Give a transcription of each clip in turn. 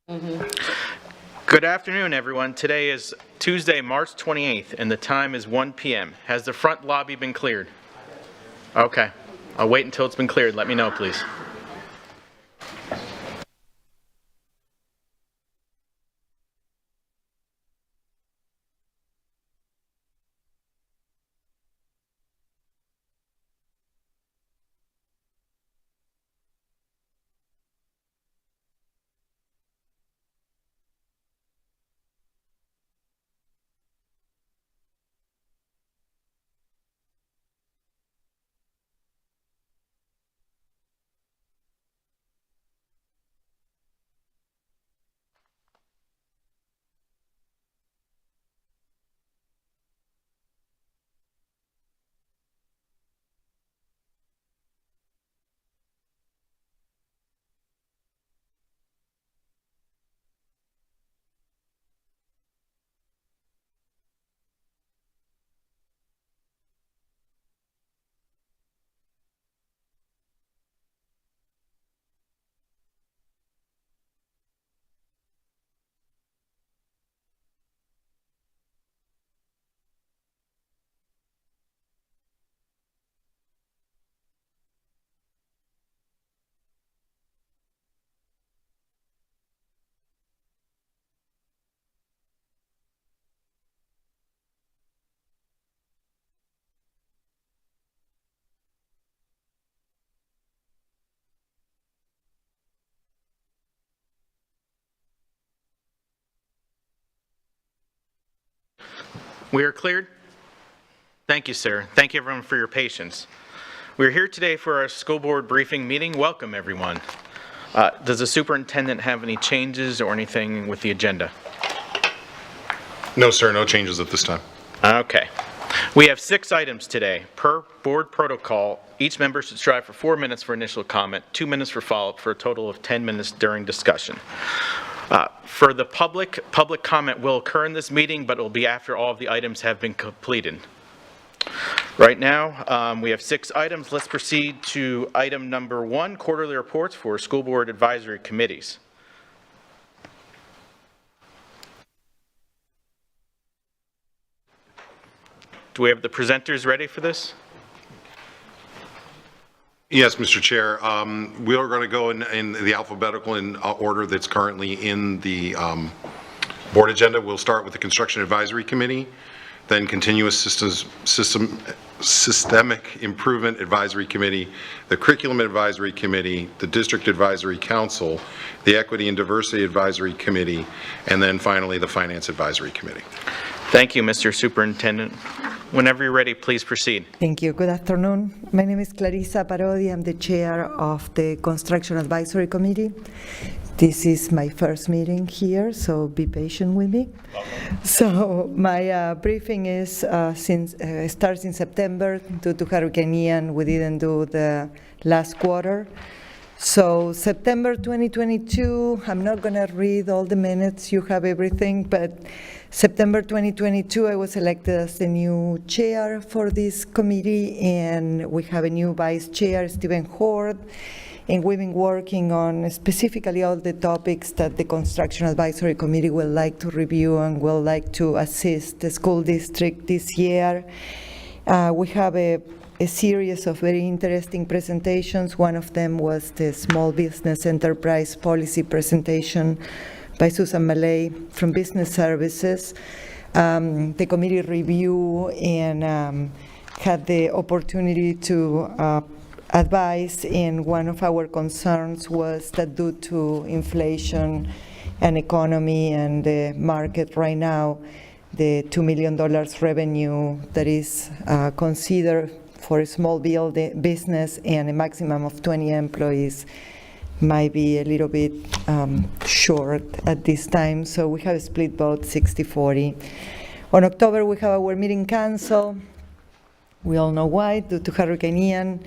Good afternoon, everyone. Today is Tuesday, March 28th, and the time is 1 p.m. Has the front lobby been cleared? Okay. I'll wait until it's been cleared. Let me know, please. We are cleared? Thank you, sir. Thank you, everyone, for your patience. We're here today for our school board briefing meeting. Welcome, everyone. Does the superintendent have any changes or anything with the agenda? No, sir, no changes at this time. Okay. We have 6 items today. Per board protocol, each member should strive for 4 minutes for initial comment, 2 minutes for follow-up, for a total of 10 minutes during discussion. For the public comment will occur in this meeting, but it will be after all of the items have been completed. Right now, we have 6 items. Let's proceed to item number 1, quarterly reports for school board advisory committees. Do we have the presenters ready for this? Yes, Mr. Chair. We are going to go in the alphabetical in order that's currently in the board agenda. We'll start with the Construction Advisory Committee, then Continuous Systemic Improvement Advisory Committee, the Curriculum Advisory Committee, the District Advisory Council, the Equity and Diversity Advisory Committee, and then finally the Finance Advisory Committee. Thank you, Mr. Superintendent. Whenever you're ready, please proceed. Thank you. Good afternoon. My name is Clarissa Parodi. I'm the chair of the Construction Advisory Committee. This is my first meeting here, so be patient with me. So my briefing is starts in September due to Hurricane Ian. We didn't do the last quarter. So September 2022, I'm not going to read all the minutes. You have everything, but September 2022, I was elected as the new chair for this committee, and we have a new vice chair, Stephen Hord, and we've been working on specifically all the topics that the Construction Advisory Committee would like to review and will like to assist the school district this year. We have a series of very interesting presentations. One of them was the Small Business Enterprise Policy presentation by Susan Malay from Business Services. The committee review and had the opportunity to advise, and one of our concerns was that due to inflation and economy and the market right now, the $2 million revenue that is considered for a small business and a maximum of 20 employees might be a little bit short at this time. So we have a split vote 60-40. On October, we have our meeting canceled. We all know why, due to Hurricane Ian.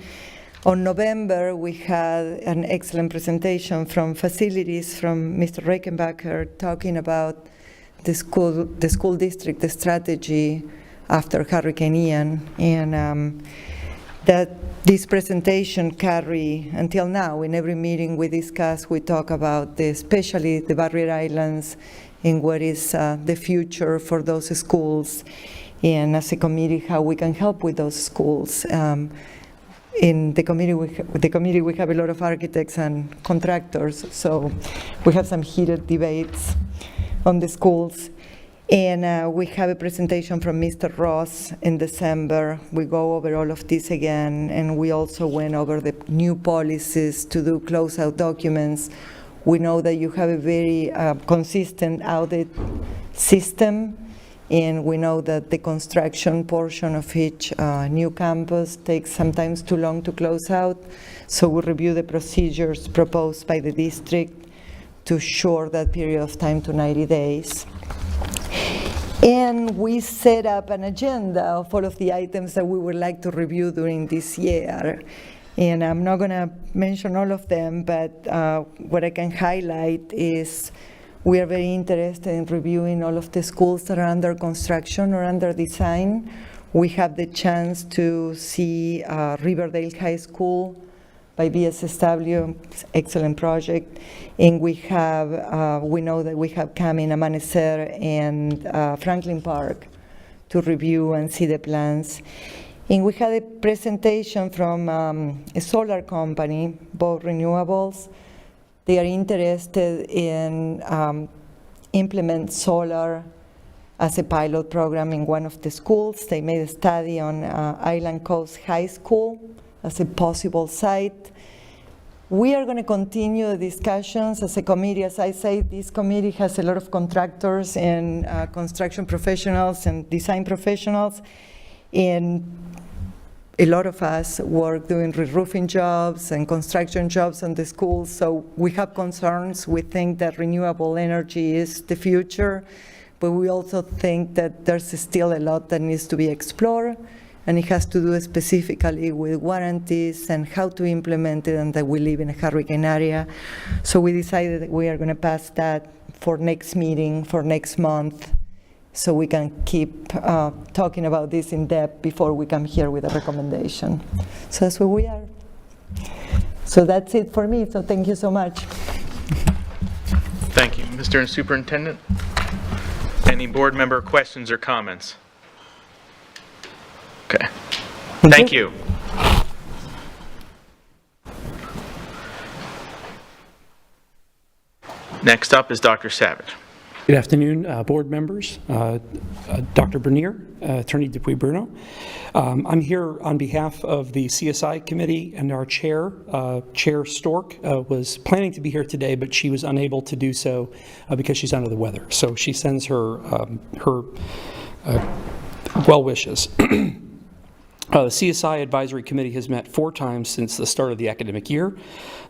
On November, we had an excellent presentation from facilities from Mr. Reichenbacher talking about the school district, the strategy after Hurricane Ian. And that this presentation carry until now. In every meeting we discuss, we talk about especially the barrier islands and what is the future for those schools, and as a committee, how we can help with those schools. In the committee, we have a lot of architects and contractors, so we have some heated debates on the schools. And we have a presentation from Mr. Ross in December. We go over all of this again, and we also went over the new policies to do closeout documents. We know that you have a very consistent audit system, and we know that the construction portion of each new campus takes sometimes too long to close out. So we review the procedures proposed by the district to shorten that period of time to 90 days. And we set up an agenda of all of the items that we would like to review during this year. And I'm not going to mention all of them, but what I can highlight is we are very interested in reviewing all of the schools that are under construction or under design. We have the chance to see Riverdale High School by BSSW, excellent project. And we know that we have coming Amanecer and Franklin Park to review and see the plans. And we had a presentation from a solar company, both renewables. They are interested in implement solar as a pilot program in one of the schools. They made a study on Island Coast High School as a possible site. We are going to continue the discussions as a committee. As I say, this committee has a lot of contractors and construction professionals and design professionals, and a lot of us work doing re-roofing jobs and construction jobs on the schools, so we have concerns. We think that renewable energy is the future, but we also think that there's still a lot that needs to be explored, and it has to do specifically with warranties and how to implement it, and that we live in a hurricane area. So we decided that we are going to pass that for next meeting, for next month, so we can keep talking about this in depth before we come here with a recommendation. So that's where we are. So that's it for me, so thank you so much. Thank you. Mr. Superintendent, any board member questions or comments? Okay. Thank you. Next up is Dr. Savage. Good afternoon, board members. Dr. Bernier, Attorney Dupuy Bruno. I'm here on behalf of the CSI committee, and our chair, Chair Stork, was planning to be here today, but she was unable to do so because she's under the weather. So she sends her well wishes. The CSI Advisory Committee has met 4 times since the start of the academic year.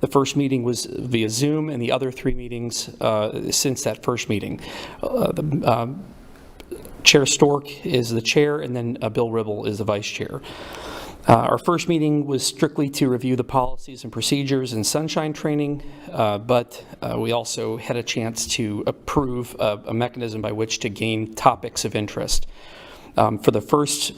The first meeting was via Zoom, and the other 3 meetings since that first meeting. Chair Stork is the chair, and then Bill Ribble is the vice chair. Our first meeting was strictly to review the policies and procedures in sunshine training, but we also had a chance to approve a mechanism by which to gain topics of interest. After the first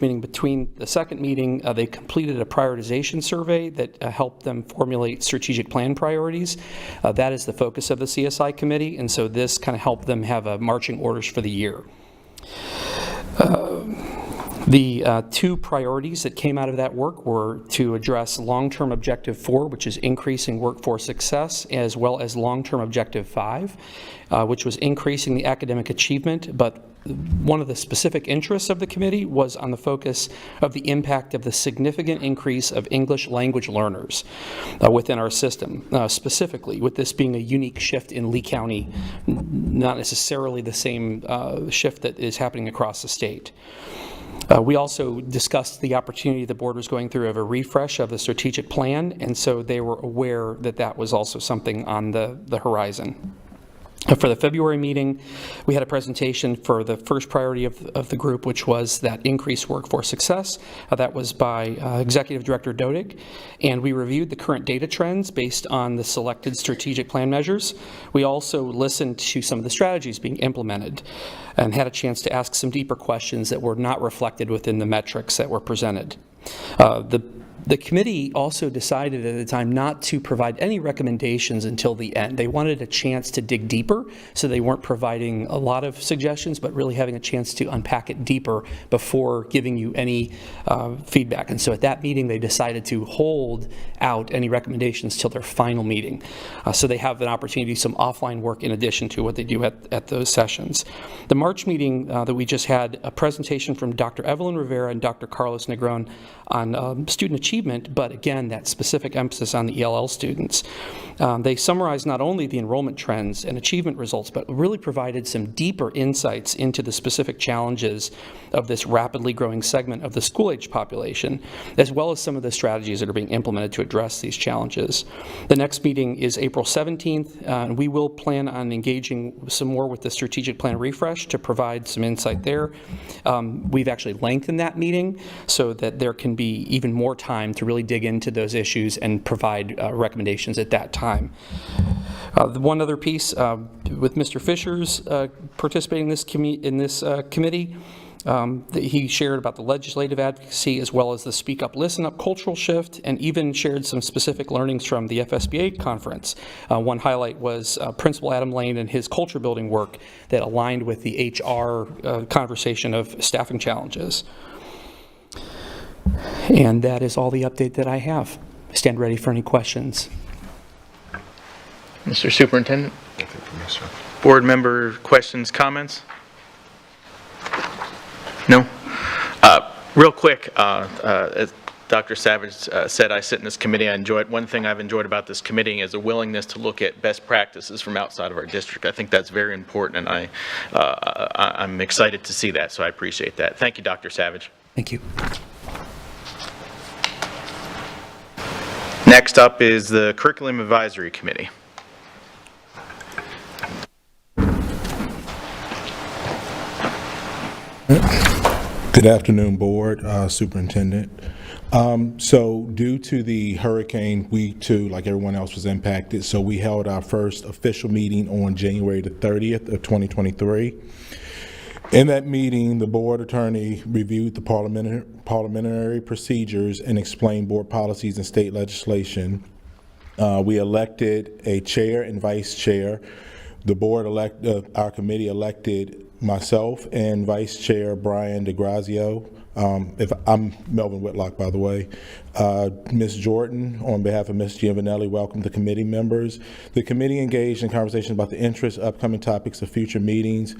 meeting, between the second meeting, they completed a prioritization survey that helped them formulate strategic plan priorities. That is the focus of the CSI committee, and so this kind of helped them have marching orders for the year. The 2 priorities that came out of that work were to address long-term objective 4, which is increasing workforce success, as well as long-term objective 5, which was increasing the academic achievement. But one of the specific interests of the committee was on the focus of the impact of the significant increase of English language learners within our system, specifically with this being a unique shift in Lee County, not necessarily the same shift that is happening across the state. We also discussed the opportunity the board was going through of a refresh of the strategic plan, and so they were aware that that was also something on the horizon. For the February meeting, we had a presentation for the first priority of the group, which was that increased workforce success. That was by Executive Director Dodig, and we reviewed the current data trends based on the selected strategic plan measures. We also listened to some of the strategies being implemented and had a chance to ask some deeper questions that were not reflected within the metrics that were presented. The committee also decided at the time not to provide any recommendations until the end. They wanted a chance to dig deeper, so they weren't providing a lot of suggestions, but really having a chance to unpack it deeper before giving you any feedback. And so at that meeting, they decided to hold out any recommendations till their final meeting. So they have an opportunity to do some offline work in addition to what they do at those sessions. The March meeting that we just had a presentation from Dr. Evelyn Rivera and Dr. Carlos Negron on student achievement, but again, that specific emphasis on the ELL students. They summarized not only the enrollment trends and achievement results, but really provided some deeper insights into the specific challenges of this rapidly growing segment of the school-age population, as well as some of the strategies that are being implemented to address these challenges. The next meeting is April 17th, and we will plan on engaging some more with the strategic plan refresh to provide some insight there. We've actually lengthened that meeting so that there can be even more time to really dig into those issues and provide recommendations at that time. The one other piece, with Mr. Fisher's participating in this committee, he shared about the legislative advocacy as well as the Speak Up, Listen Up cultural shift, and even shared some specific learnings from the FSBA conference. One highlight was Principal Adam Lane and his culture building work that aligned with the HR conversation of staffing challenges. And that is all the update that I have. I stand ready for any questions. Mr. Superintendent? Nothing from me, sir. Board member questions, comments? No? Real quick, as Dr. Savage said, I sit in this committee. One thing I've enjoyed about this committee is a willingness to look at best practices from outside of our district. I think that's very important, and I'm excited to see that, so I appreciate that. Thank you, Dr. Savage. Thank you. Next up is the Curriculum Advisory Committee. Good afternoon, Board, Superintendent. So due to the hurricane, we too, like everyone else, was impacted. So we held our first official meeting on January the 30th of 2023. In that meeting, the board attorney reviewed the parliamentary procedures and explained board policies and state legislation. We elected a chair and vice chair. The board our committee elected myself and Vice Chair Brian DeGrazio. I'm Melvin Whitlock, by the way. Ms. Jordan, on behalf of Ms. Giovanelli, welcomed the committee members. The committee engaged in conversation about the interest, upcoming topics of future meetings.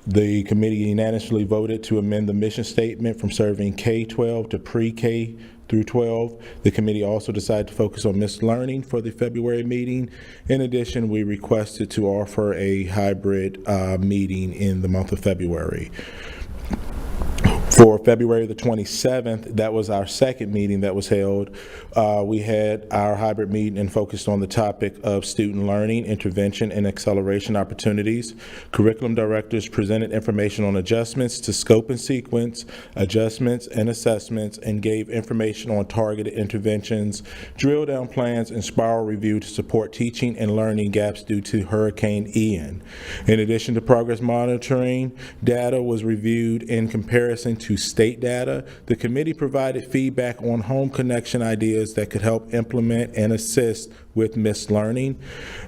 The committee unanimously voted to amend the mission statement from serving K-12 to pre-K through 12. The committee also decided to focus on missed learning for the February meeting. In addition, we requested to offer a hybrid meeting in the month of February. For February the 27th, that was our second meeting that was held. We had our hybrid meeting and focused on the topic of student learning, intervention, and acceleration opportunities. Curriculum directors presented information on adjustments to scope and sequence, adjustments and assessments, and gave information on targeted interventions, drill down plans, and spiral review to support teaching and learning gaps due to Hurricane Ian. In addition to progress monitoring, data was reviewed in comparison to state data. The committee provided feedback on home connection ideas that could help implement and assist with missed learning.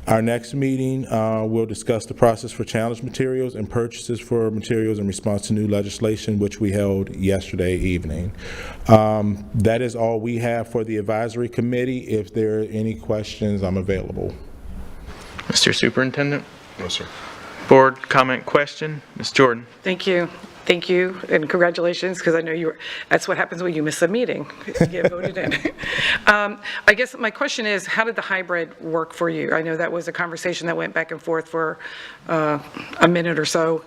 Our next meeting will discuss the process for challenge materials and purchases for materials in response to new legislation, which we held yesterday evening. That is all we have for the advisory committee. If there are any questions, I'm available. Mr. Superintendent? No, sir. Board comment, question? Ms. Jordan? Thank you. Thank you, and congratulations, because I know that's what happens when you miss a meeting. You get voted in. I guess my question is, how did the hybrid work for you? I know that was a conversation that went back and forth for a minute or so.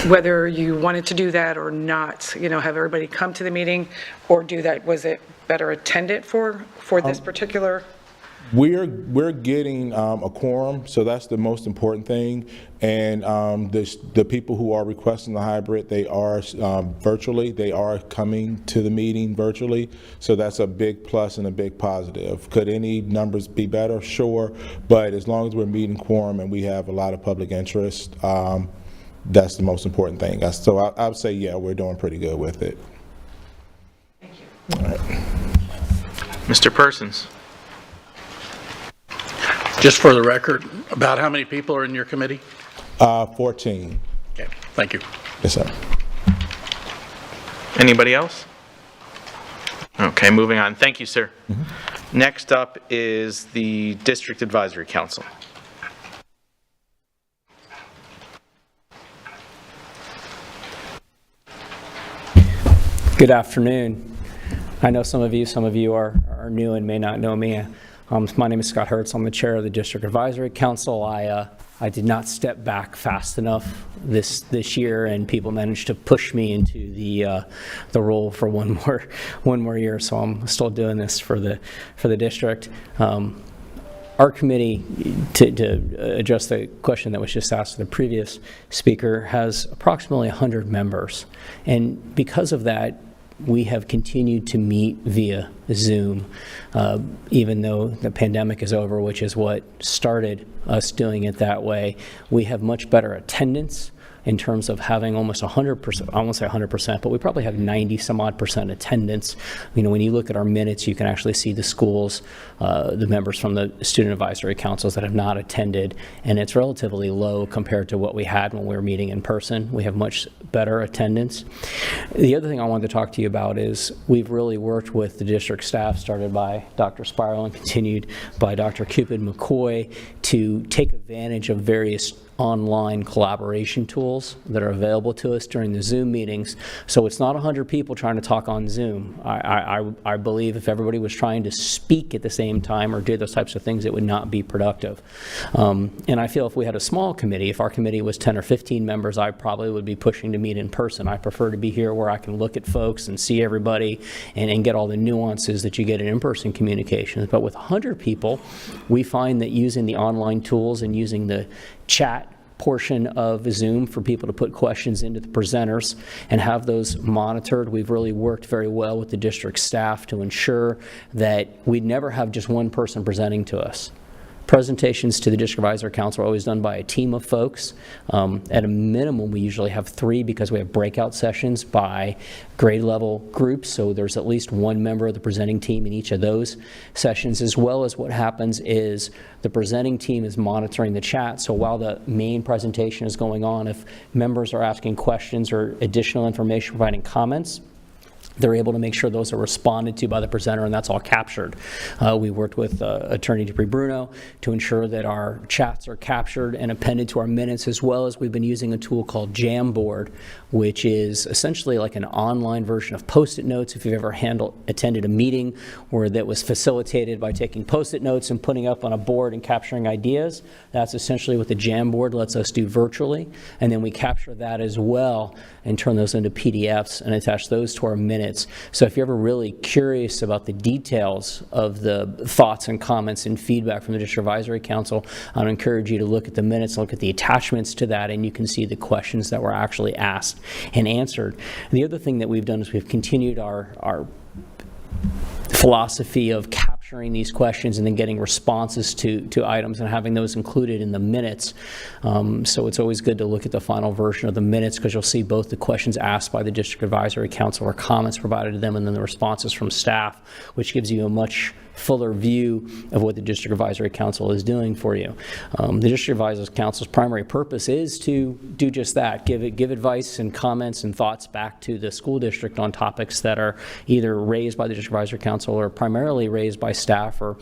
Whether you wanted to do that or not, have everybody come to the meeting or do that, was it better attended for this particular? We're getting a quorum, so that's the most important thing. And the people who are requesting the hybrid, they are virtually, they are coming to the meeting virtually. So that's a big plus and a big positive. Could any numbers be better? Sure. But as long as we're meeting quorum and we have a lot of public interest, that's the most important thing. So I would say, yeah, we're doing pretty good with it. Thank you. All right. Mr. Persons? Just for the record, about how many people are in your committee? 14. Okay, thank you. Yes, sir. Anybody else? Okay, moving on. Thank you, sir. Next up is the District Advisory Council. Good afternoon. I know some of you are new and may not know me. My name is Scott Hertz. I'm the chair of the District Advisory Council. I did not step back fast enough this year, and people managed to push me into the role for one more year. So I'm still doing this for the district. Our committee, to address the question that was just asked to the previous speaker, has approximately 100 members, and because of that, we have continued to meet via Zoom, even though the pandemic is over, which is what started us doing it that way. We have much better attendance in terms of having almost 100%, I won't say 100%, but we probably have 90 some odd percent attendance. You know, when you look at our minutes, you can actually see the schools, the members from the student advisory councils that have not attended, and it's relatively low compared to what we had when we were meeting in person. We have much better attendance. The other thing I wanted to talk to you about is we've really worked with the district staff, started by Dr. Spiral and continued by Dr. Cupid McCoy, to take advantage of various online collaboration tools that are available to us during the Zoom meetings. So it's not 100 people trying to talk on Zoom. I believe if everybody was trying to speak at the same time or do those types of things, it would not be productive. And I feel if we had a small committee, if our committee was 10 or 15 members, I probably would be pushing to meet in person. I prefer to be here where I can look at folks and see everybody and get all the nuances that you get in in-person communications. But with 100 people, we find that using the online tools and using the chat portion of Zoom for people to put questions into the presenters and have those monitored. We've really worked very well with the district staff to ensure that we never have just one person presenting to us. Presentations to the District Advisory Council are always done by a team of folks. At a minimum, we usually have 3 because we have breakout sessions by grade level groups, so there's at least one member of the presenting team in each of those sessions, as well as what happens is the presenting team is monitoring the chat, so while the main presentation is going on, if members are asking questions or additional information, providing comments, they're able to make sure those are responded to by the presenter, and that's all captured. We worked with Attorney Dupree Bruno to ensure that our chats are captured and appended to our minutes, as well as we've been using a tool called Jamboard, which is essentially like an online version of Post-it notes. If you've ever attended a meeting where that was facilitated by taking Post-it notes and putting up on a board and capturing ideas, that's essentially what the Jamboard lets us do virtually. And then we capture that as well and turn those into PDFs and attach those to our minutes. So if you're ever really curious about the details of the thoughts and comments and feedback from the District Advisory Council, I'd encourage you to look at the minutes, look at the attachments to that, and you can see the questions that were actually asked and answered. And the other thing that we've done is we've continued our philosophy of capturing these questions and then getting responses to items and having those included in the minutes. So it's always good to look at the final version of the minutes because you'll see both the questions asked by the District Advisory Council or comments provided to them and then the responses from staff, which gives you a much fuller view of what the District Advisory Council is doing for you. The District Advisory Council's primary purpose is to do just that, give advice and comments and thoughts back to the school district on topics that are either raised by the District Advisory Council or primarily raised by staff or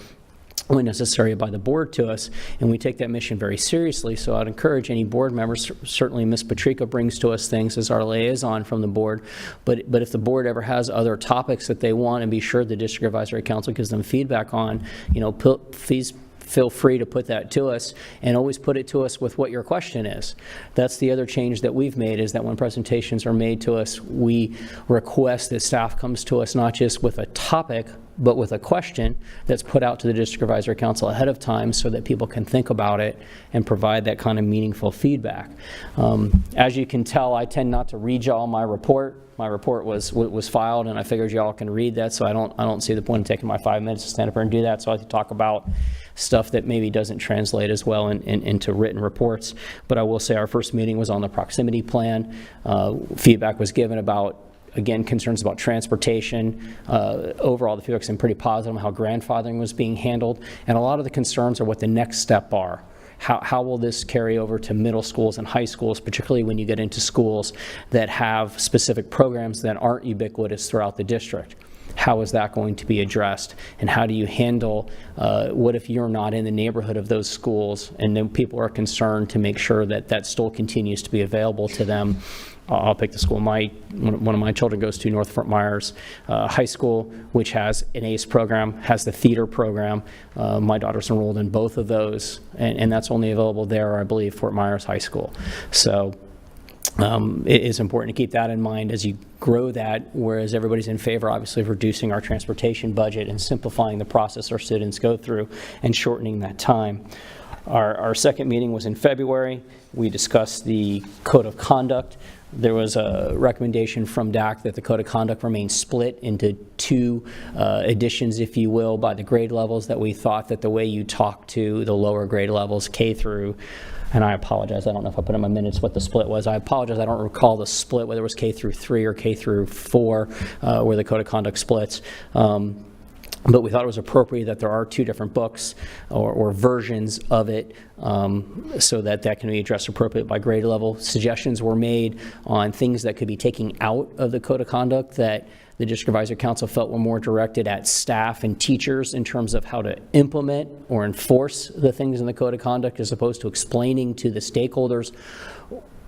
when necessary by the board to us, and we take that mission very seriously. So I'd encourage any board members, certainly Ms. Patrica brings to us things as our liaison from the board, but if the board ever has other topics that they want and be sure the District Advisory Council gives them feedback on, you know, please feel free to put that to us, and always put it to us with what your question is. That's the other change that we've made, is that when presentations are made to us, we request that staff comes to us not just with a topic, but with a question that's put out to the District Advisory Council ahead of time so that people can think about it and provide that kind of meaningful feedback. As you can tell, I tend not to read y'all my report. My report was filed, and I figured y'all can read that, so I don't see the point in taking my 5 minutes to stand up here and do that. So I like to talk about stuff that maybe doesn't translate as well into written reports. But I will say our first meeting was on the proximity plan. Feedback was given about, again, concerns about transportation. Overall, the feedback's been pretty positive on how grandfathering was being handled, and a lot of the concerns are what the next step are. How will this carry over to middle schools and high schools, particularly when you get into schools that have specific programs that aren't ubiquitous throughout the district? How is that going to be addressed? And how do you handle, what if you're not in the neighborhood of those schools and then people are concerned to make sure that that still continues to be available to them? I'll pick the school one of my children goes to, North Fort Myers High School, which has an ACE program, has the theater program. My daughter's enrolled in both of those, and that's only available there, I believe, Fort Myers High School. So it is important to keep that in mind as you grow that, whereas everybody's in favor, obviously, of reducing our transportation budget and simplifying the process our students go through and shortening that time. Our second meeting was in February. We discussed the code of conduct. There was a recommendation from DAC that the code of conduct remain split into two editions, if you will, by the grade levels, that we thought that the way you talk to the lower grade levels, K through, and I apologize, I don't know if I put in my minutes what the split was. I apologize, I don't recall the split, whether it was K through 3 or K through 4, where the code of conduct splits. But we thought it was appropriate that there are two different books or versions of it, so that can be addressed appropriately by grade level. Suggestions were made on things that could be taken out of the code of conduct that the District Advisory Council felt were more directed at staff and teachers in terms of how to implement or enforce the things in the code of conduct, as opposed to explaining to the stakeholders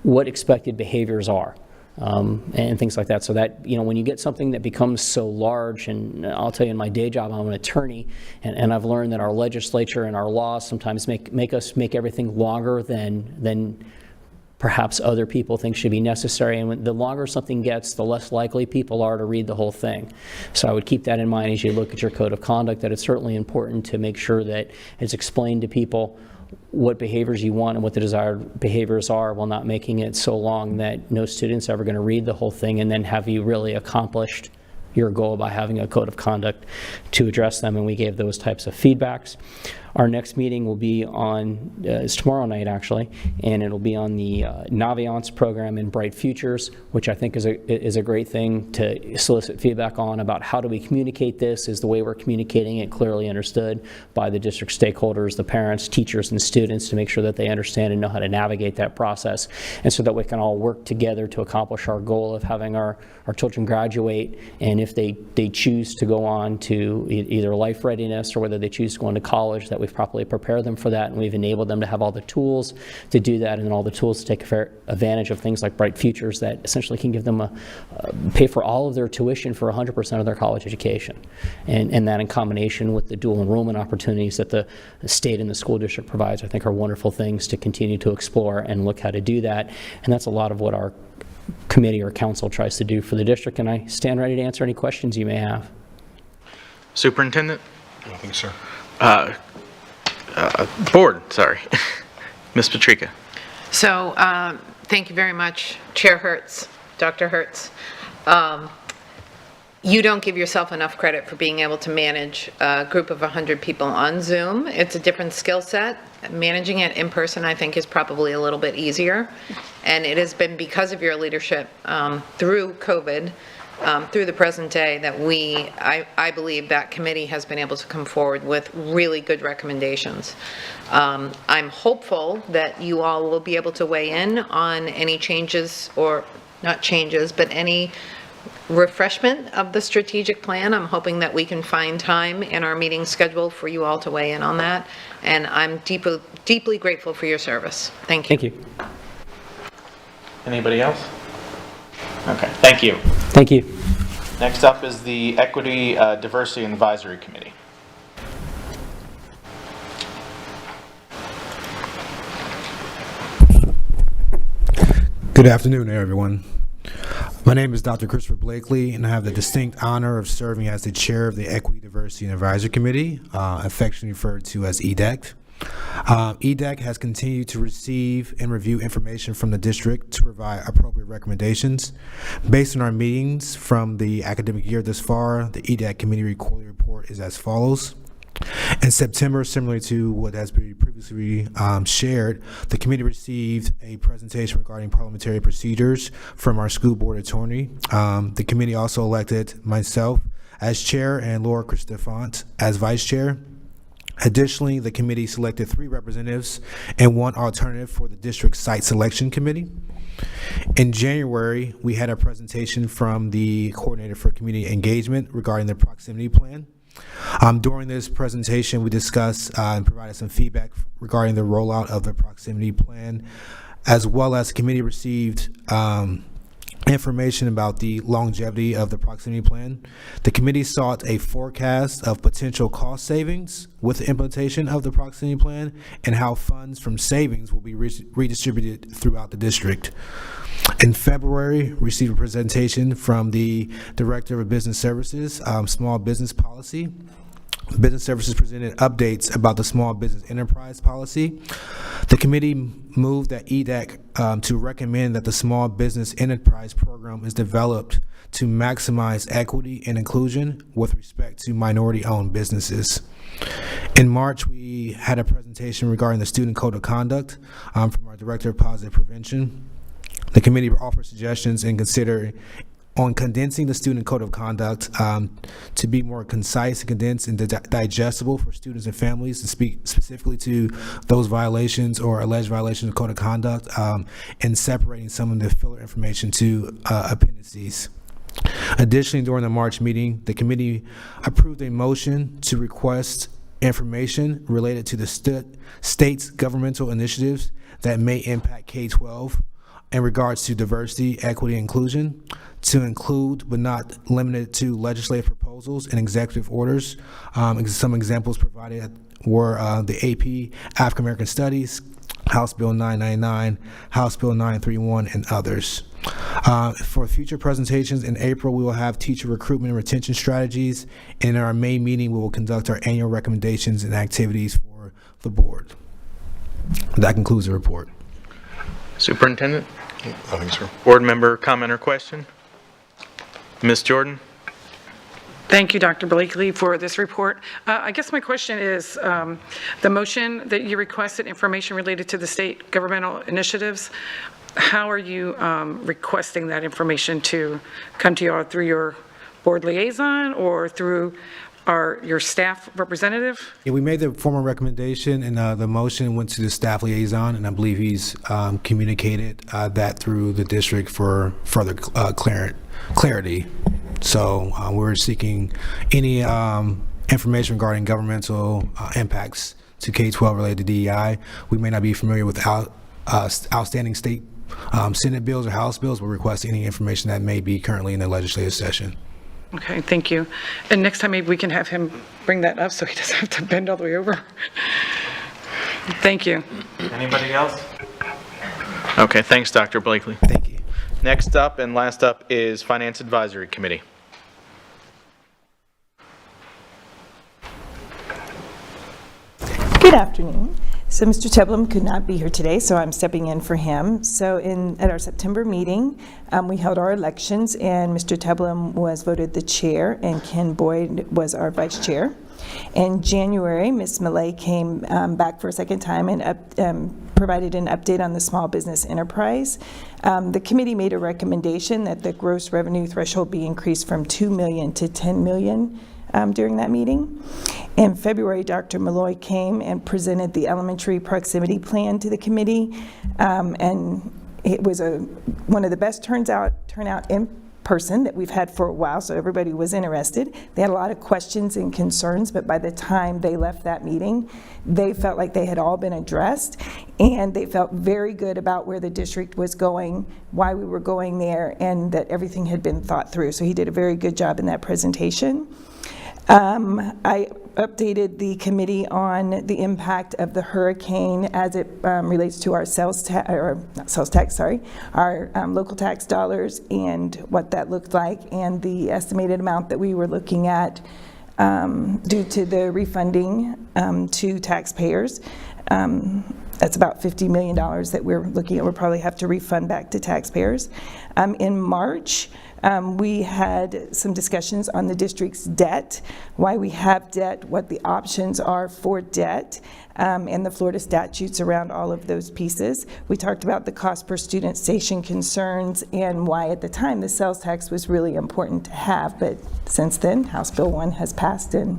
what expected behaviors are. And things like that. So that, when you get something that becomes so large, and I'll tell you, in my day job, I'm an attorney, and I've learned that our legislature and our laws sometimes make us make everything longer than perhaps other people think should be necessary. And the longer something gets, the less likely people are to read the whole thing. So I would keep that in mind as you look at your code of conduct, that it's certainly important to make sure that it's explained to people what behaviors you want and what the desired behaviors are, while not making it so long that no student's ever going to read the whole thing, and then have you really accomplished your goal by having a code of conduct to address them. And we gave those types of feedbacks. Our next meeting will be it's tomorrow night, actually, and it'll be on the Naviance program in Bright Futures, which I think is a great thing to solicit feedback on, about how do we communicate this. Is the way we're communicating it clearly understood by the district stakeholders, the parents, teachers, and students, to make sure that they understand and know how to navigate that process, and so that we can all work together to accomplish our goal of having our children graduate, and if they choose to go on to either life readiness or whether they choose to go into college, that we've properly prepared them for that, and we've enabled them to have all the tools to do that, and then all the tools to take advantage of things like Bright Futures that essentially can give them pay for all of their tuition for 100% of their college education. And that, in combination with the dual enrollment opportunities that the state and the school district provides, I think are wonderful things to continue to explore and look how to do that. And that's a lot of what our committee or council tries to do for the district, and I stand ready to answer any questions you may have. Superintendent? Nothing, sir. Board, sorry. Ms. Patrica. So thank you very much, Chair Hertz, Dr. Hertz. You don't give yourself enough credit for being able to manage a group of 100 people on Zoom. It's a different skill set. Managing it in person, I think, is probably a little bit easier. And it has been because of your leadership through COVID, through the present day, that I believe that committee has been able to come forward with really good recommendations. I'm hopeful that you all will be able to weigh in on any changes, or not changes, but any refreshment of the strategic plan. I'm hoping that we can find time in our meeting schedule for you all to weigh in on that. And I'm deeply grateful for your service. Thank you. Thank you. Anybody else? Okay, thank you. Thank you. Next up is the Equity, Diversity, and Advisory Committee. Good afternoon, everyone. My name is Dr. Christopher Blakely, and I have the distinct honor of serving as the chair of the Equity, Diversity, and Advisory Committee, affectionately referred to as EDAC. EDAC has continued to receive and review information from the district to provide appropriate recommendations. Based on our meetings from the academic year thus far, the EDAC Committee Quarterly Report is as follows. In September, similar to what has been previously shared, the committee received a presentation regarding parliamentary procedures from our school board attorney. The committee also elected myself as chair and Laura Christofont as vice chair. Additionally, the committee selected 3 representatives and 1 alternative for the district site selection committee. In January, we had a presentation from the coordinator for community engagement regarding the proximity plan. During this presentation, we discussed and provided some feedback regarding the rollout of the proximity plan, as well as the committee received information about the longevity of the proximity plan. The committee sought a forecast of potential cost savings with the implementation of the proximity plan and how funds from savings will be redistributed throughout the district. In February, we received a presentation from the Director of Business Services, Small Business Policy. Business Services presented updates about the Small Business Enterprise Policy. The committee moved that EDAC to recommend that the Small Business Enterprise Program is developed to maximize equity and inclusion with respect to minority-owned businesses. In March, we had a presentation regarding the Student Code of Conduct from our Director of Positive Prevention. The committee offered suggestions and consider on condensing the Student Code of Conduct to be more concise and condensed and digestible for students and families, to speak specifically to those violations or alleged violations of Code of Conduct, and separating some of the filler information to appendices. Additionally, during the March meeting, the committee approved a motion to request information related to the state's governmental initiatives that may impact K-12 in regards to diversity, equity, and inclusion, to include but not limited to legislative proposals and executive orders. Some examples provided were the AP African American Studies, House Bill 999, House Bill 931, and others. For future presentations in April, we will have teacher recruitment and retention strategies, and in our May meeting, we will conduct our annual recommendations and activities for the board. That concludes the report. Superintendent? I think so. Board member comment or question? Ms. Jordan? Thank you, Dr. Blakely, for this report. I guess my question is, the motion that you requested information related to the state governmental initiatives, how are you requesting that information to come to you through your board liaison or through your staff representative? Yeah, we made the formal recommendation, and the motion went to the staff liaison, and I believe he's communicated that through the district for further clarity. So we're seeking any information regarding governmental impacts to K-12 related to DEI. We may not be familiar with outstanding state Senate bills or House bills. We'll request any information that may be currently in the legislative session. Okay, thank you. And next time maybe we can have him bring that up so he doesn't have to bend all the way over. Thank you. Anybody else? Okay, thanks, Dr. Blakely. Thank you. Next up and last up is Finance Advisory Committee. Good afternoon. So Mr. Teblum could not be here today, so I'm stepping in for him. So at our September meeting, we held our elections, and Mr. Teblum was voted the chair, and Ken Boyd was our vice chair. In January, Ms. Millay came back for a second time and provided an update on the small business enterprise. The committee made a recommendation that the gross revenue threshold be increased from $2 million to $10 million during that meeting. In February, Dr. Malloy came and presented the elementary proximity plan to the committee, and it was one of the best turnout in person that we've had for a while, so everybody was interested. They had a lot of questions and concerns, but by the time they left that meeting, they felt like they had all been addressed, and they felt very good about where the district was going, why we were going there, and that everything had been thought through. So he did a very good job in that presentation. I updated the committee on the impact of the hurricane as it relates to our sales tax, or not sales tax, sorry, our local tax dollars and what that looked like, and the estimated amount that we were looking at due to the refunding to taxpayers. That's about $50 million that we're looking at. We'll probably have to refund back to taxpayers. In March, we had some discussions on the district's debt, why we have debt, what the options are for debt, and the Florida statutes around all of those pieces. We talked about the cost per student station concerns and why at the time the sales tax was really important to have, but since then House Bill 1 has passed and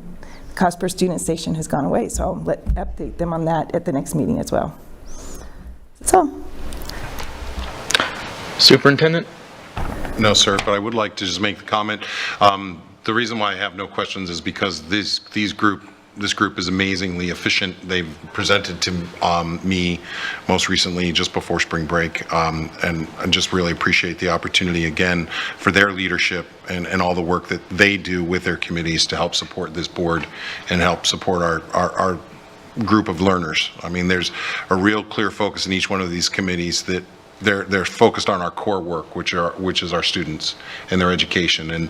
cost per student station has gone away, so I'll update them on that at the next meeting as well. That's all. Superintendent? No, sir, but I would like to just make the comment. The reason why I have no questions is because this group is amazingly efficient. They've presented to me most recently just before spring break, and I just really appreciate the opportunity again for their leadership and all the work that they do with their committees to help support this board and help support our group of learners. I mean, there's a real clear focus in each one of these committees that they're focused on our core work, which is our students and their education. And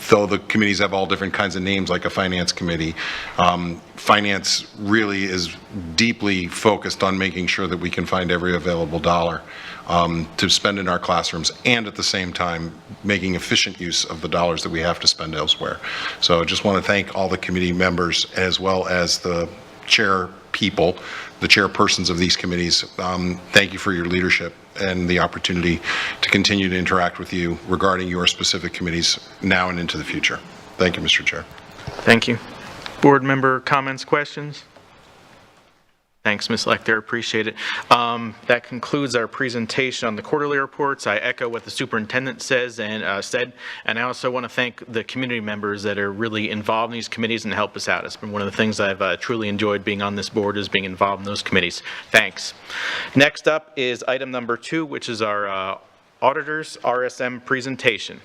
though the committees have all different kinds of names, like a finance committee, finance really is deeply focused on making sure that we can find every available dollar to spend in our classrooms, and at the same time making efficient use of the dollars that we have to spend elsewhere. So I just want to thank all the committee members as well as the the chairpersons of these committees. Thank you for your leadership and the opportunity to continue to interact with you regarding your specific committees now and into the future. Thank you, Mr. Chair. Thank you. Board member comments, questions? Thanks, Ms. Lecter, appreciate it. That concludes our presentation on the quarterly reports. I echo what the superintendent said, and I also want to thank the community members that are really involved in these committees and help us out. It's been one of the things I've truly enjoyed being on this board, is being involved in those committees. Thanks. Next up is item number 2, which is our auditor's RSM presentation.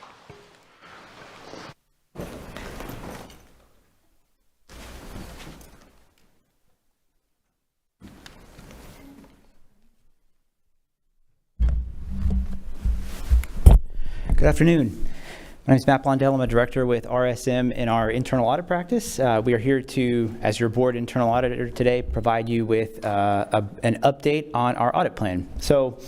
Good afternoon. My name is Matt Blondell. I'm a director with RSM in our internal audit practice. We are here to, as your board internal auditor today, provide you with an update on our audit plan. So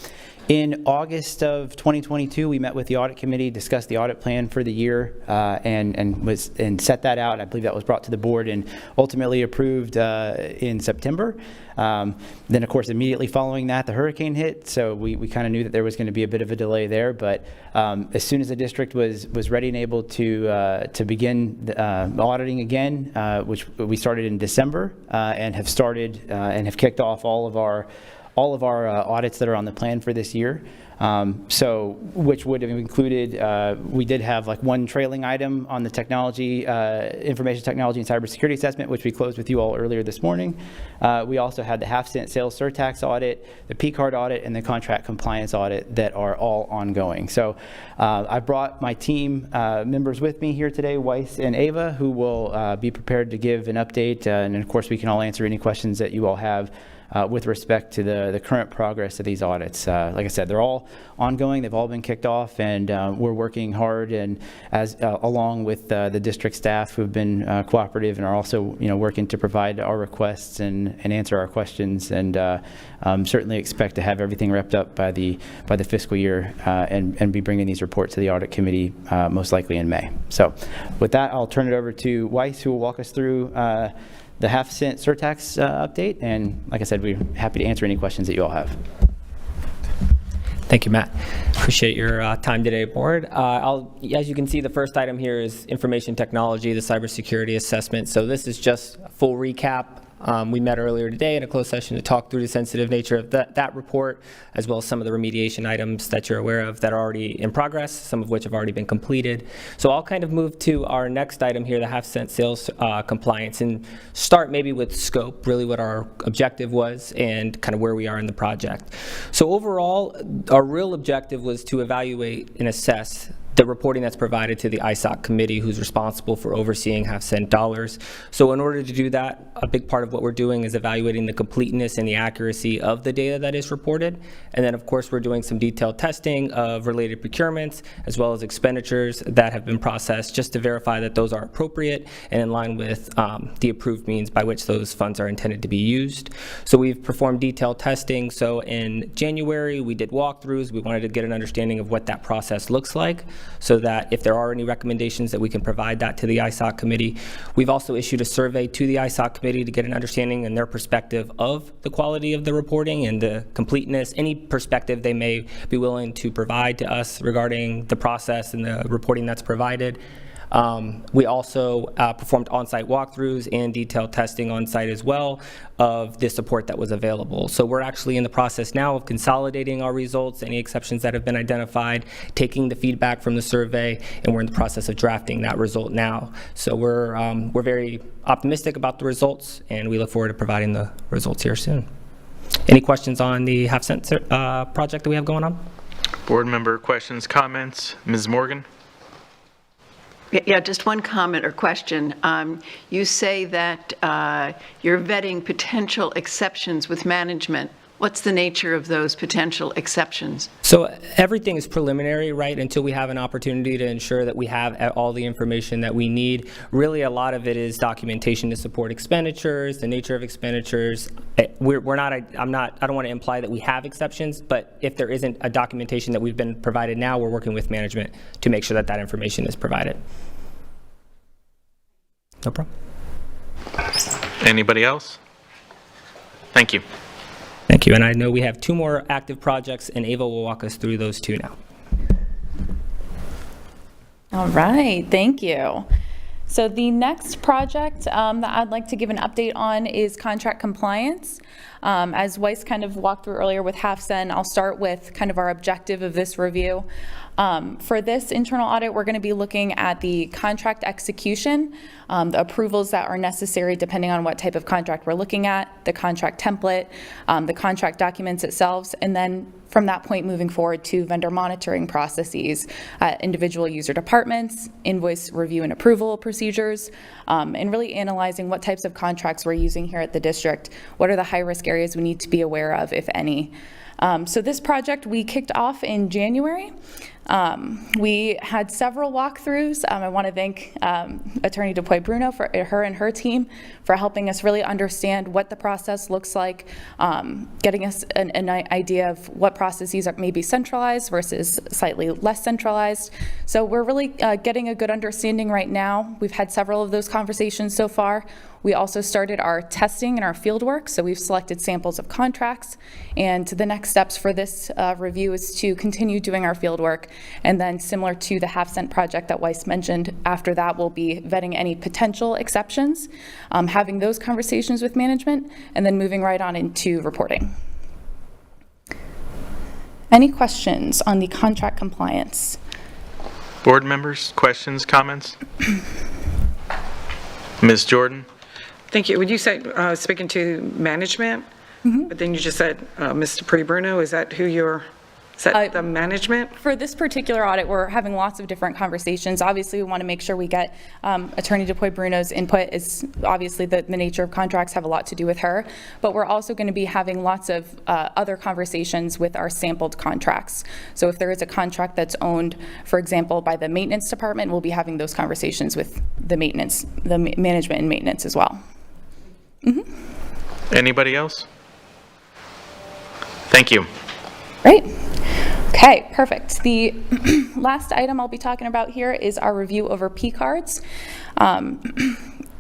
in August of 2022, we met with the audit committee, discussed the audit plan for the year, and set that out. I believe that was brought to the board and ultimately approved in September. Then, of course, immediately following that, the hurricane hit, so we kind of knew that there was going to be a bit of a delay there. But as soon as the district was ready and able to begin auditing again, which we started in December, and have started and have kicked off all of our audits that are on the plan for this year. So which would have included, we did have like one trailing item on the technology, information technology and cybersecurity assessment, which we closed with you all earlier this morning. We also had the half-cent sales surtax audit, the P-card audit, and the contract compliance audit that are all ongoing. So I brought my team members with me here today, Weiss and Ava, who will be prepared to give an update, and of course we can all answer any questions that you all have with respect to the current progress of these audits. Like I said, they're all ongoing. They've all been kicked off, and we're working hard, and along with the district staff who have been cooperative and are also working to provide our requests and answer our questions, and certainly expect to have everything wrapped up by the fiscal year and be bringing these reports to the audit committee most likely in May. So with that, I'll turn it over to Weiss, who will walk us through the half-cent surtax update, and like I said, we're happy to answer any questions that you all have. Thank you, Matt. Appreciate your time today, board. As you can see, the first item here is information technology, the cybersecurity assessment. So this is just a full recap. We met earlier today in a closed session to talk through the sensitive nature of that report, as well as some of the remediation items that you're aware of that are already in progress, some of which have already been completed. So I'll kind of move to our next item here, the half-cent sales compliance, and start maybe with scope, really what our objective was and kind of where we are in the project. So overall, our real objective was to evaluate and assess the reporting that's provided to the ISOC committee, who's responsible for overseeing half-cent dollars. So in order to do that, a big part of what we're doing is evaluating the completeness and the accuracy of the data that is reported. And then, of course, we're doing some detailed testing of related procurements, as well as expenditures that have been processed, just to verify that those are appropriate and in line with the approved means by which those funds are intended to be used. So we've performed detailed testing. So in January, we did walkthroughs. We wanted to get an understanding of what that process looks like, so that if there are any recommendations that we can provide that to the ISOC committee. We've also issued a survey to the ISOC committee to get an understanding and their perspective of the quality of the reporting and the completeness, any perspective they may be willing to provide to us regarding the process and the reporting that's provided. We also performed on-site walkthroughs and detailed testing on-site as well of the support that was available. So we're actually in the process now of consolidating our results, any exceptions that have been identified, taking the feedback from the survey, and we're in the process of drafting that result now. So we're very optimistic about the results, and we look forward to providing the results here soon. Any questions on the half-cent project that we have going on? Board member questions, comments? Ms. Morgan? Yeah, just one comment or question. You say that you're vetting potential exceptions with management. What's the nature of those potential exceptions? So everything is preliminary, right, until we have an opportunity to ensure that we have all the information that we need. Really, a lot of it is documentation to support expenditures, the nature of expenditures. I don't want to imply that we have exceptions, but if there isn't a documentation that we've been provided now, we're working with management to make sure that that information is provided. No problem. Anybody else? Thank you. Thank you. And I know we have 2 more active projects, and Ava will walk us through those 2 now. All right, thank you. So the next project that I'd like to give an update on is contract compliance. As Weiss kind of walked through earlier with half-cent, I'll start with kind of our objective of this review. For this internal audit, we're going to be looking at the contract execution, the approvals that are necessary depending on what type of contract we're looking at, the contract template, the contract documents itself, and then from that point moving forward to vendor monitoring processes, individual user departments, invoice review and approval procedures, and really analyzing what types of contracts we're using here at the district. What are the high-risk areas we need to be aware of, if any? So this project we kicked off in January. We had several walkthroughs. I want to thank Attorney DuPuy-Bruno for her and her team for helping us really understand what the process looks like, getting us an idea of what processes are maybe centralized versus slightly less centralized. So we're really getting a good understanding right now. We've had several of those conversations so far. We also started our testing and our field work, so we've selected samples of contracts, and the next steps for this review is to continue doing our field work, and then similar to the half-cent project that Weiss mentioned, after that we'll be vetting any potential exceptions, having those conversations with management, and then moving right on into reporting. Any questions on the contract compliance? Board members, questions, comments? Ms. Jordan? Thank you. Would you say, speaking to management, but then you just said Mr. Pretty-Bruno, is that who you're, is that the management? For this particular audit, we're having lots of different conversations. Obviously, we want to make sure we get Attorney DuPuy-Bruno's input. Is obviously the nature of contracts have a lot to do with her, but we're also going to be having lots of other conversations with our sampled contracts. So if there is a contract that's owned, for example, by the maintenance department, we'll be having those conversations with the management and maintenance as well. Anybody else? Thank you. Great. Okay, perfect. The last item I'll be talking about here is our review over P cards.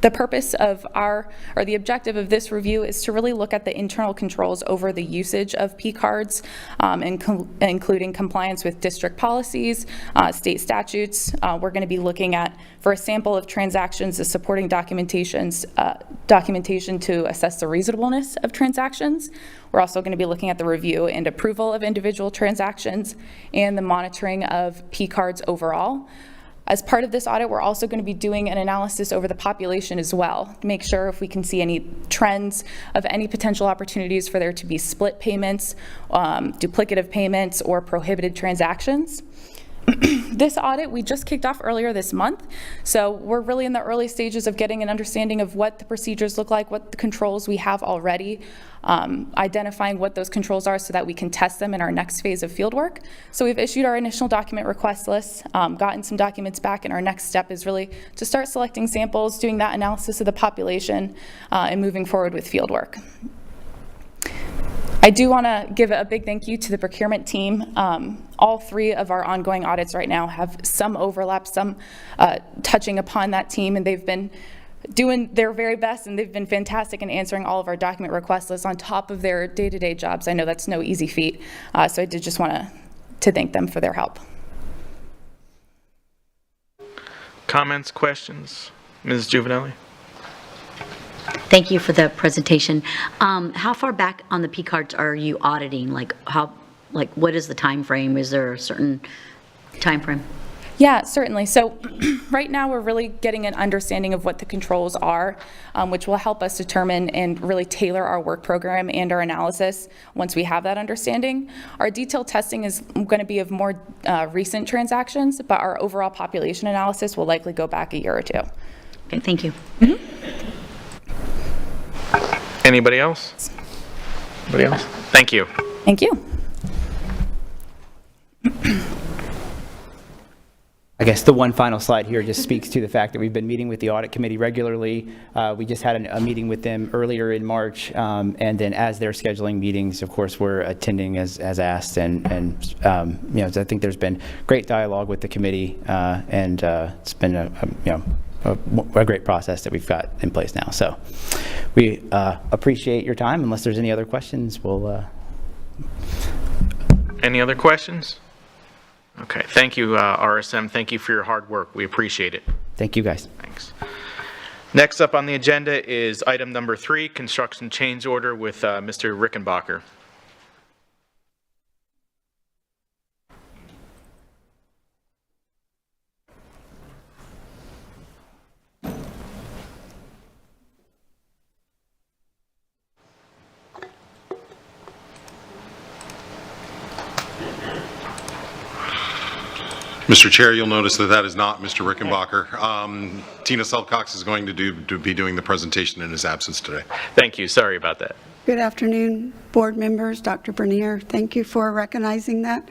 The purpose of the objective of this review is to really look at the internal controls over the usage of P cards, including compliance with district policies, state statutes. We're going to be looking at, for a sample of transactions, the supporting documentation to assess the reasonableness of transactions. We're also going to be looking at the review and approval of individual transactions and the monitoring of P cards overall. As part of this audit, we're also going to be doing an analysis over the population as well, to make sure if we can see any trends of any potential opportunities for there to be split payments, duplicative payments, or prohibited transactions. This audit, we just kicked off earlier this month, so we're really in the early stages of getting an understanding of what the procedures look like, what the controls we have already, identifying what those controls are so that we can test them in our next phase of fieldwork. So we've issued our initial document request list, gotten some documents back, and our next step is really to start selecting samples, doing that analysis of the population, and moving forward with fieldwork. I do want to give a big thank you to the procurement team. All three of our ongoing audits right now have some overlap, some touching upon that team, and they've been doing their very best, and they've been fantastic in answering all of our document request lists on top of their day-to-day jobs. I know that's no easy feat, so I did just want to thank them for their help. Comments, questions? Ms. Juvenelli? Thank you for the presentation. How far back on the P cards are you auditing? What is the time frame? Is there a certain time frame? Yeah, certainly. So right now we're really getting an understanding of what the controls are, which will help us determine and really tailor our work program and our analysis once we have that understanding. Our detailed testing is going to be of more recent transactions, but our overall population analysis will likely go back a year or two. Okay, thank you. Anybody else? Anybody else? Thank you. Thank you. I guess the one final slide here just speaks to the fact that we've been meeting with the audit committee regularly. We just had a meeting with them earlier in March, and then as they're scheduling meetings, of course, we're attending as asked, and you know, so I think there's been great dialogue with the committee, and it's been a great process that we've got in place now. So we appreciate your time. Unless there's any other questions, we'll. Any other questions? Okay, thank you, RSM. Thank you for your hard work. We appreciate it. Thank you, guys. Thanks. Next up on the agenda is item number 3, construction change order with Mr. Rickenbacker. Mr. Chair, you'll notice that is not Mr. Rickenbacker. Tina Selcox is going to be doing the presentation in his absence today. Thank you. Sorry about that. Good afternoon, board members, Dr. Bernier. Thank you for recognizing that.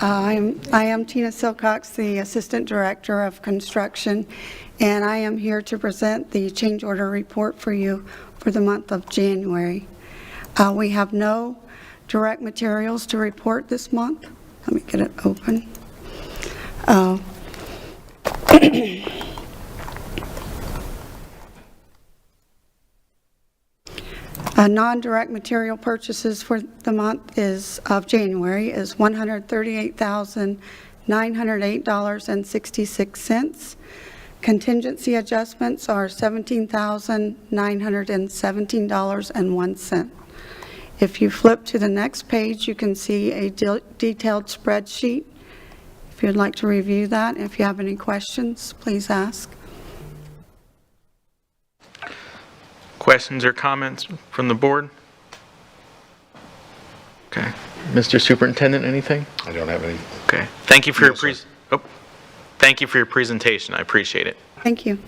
I am Tina Silcox, the Assistant Director of Construction, and I am here to present the change order report for you for the month of January. We have no direct materials to report this month. Let me get it open. Non-direct material purchases for the month of January is $138,908.66. Contingency adjustments are $17,917.01. If you flip to the next page, you can see a detailed spreadsheet. If you'd like to review that, if you have any questions, please ask. Questions or comments from the board? Okay. Mr. Superintendent, anything? I don't have any. Okay. Thank you for your thank you for your presentation. I appreciate it. Thank you.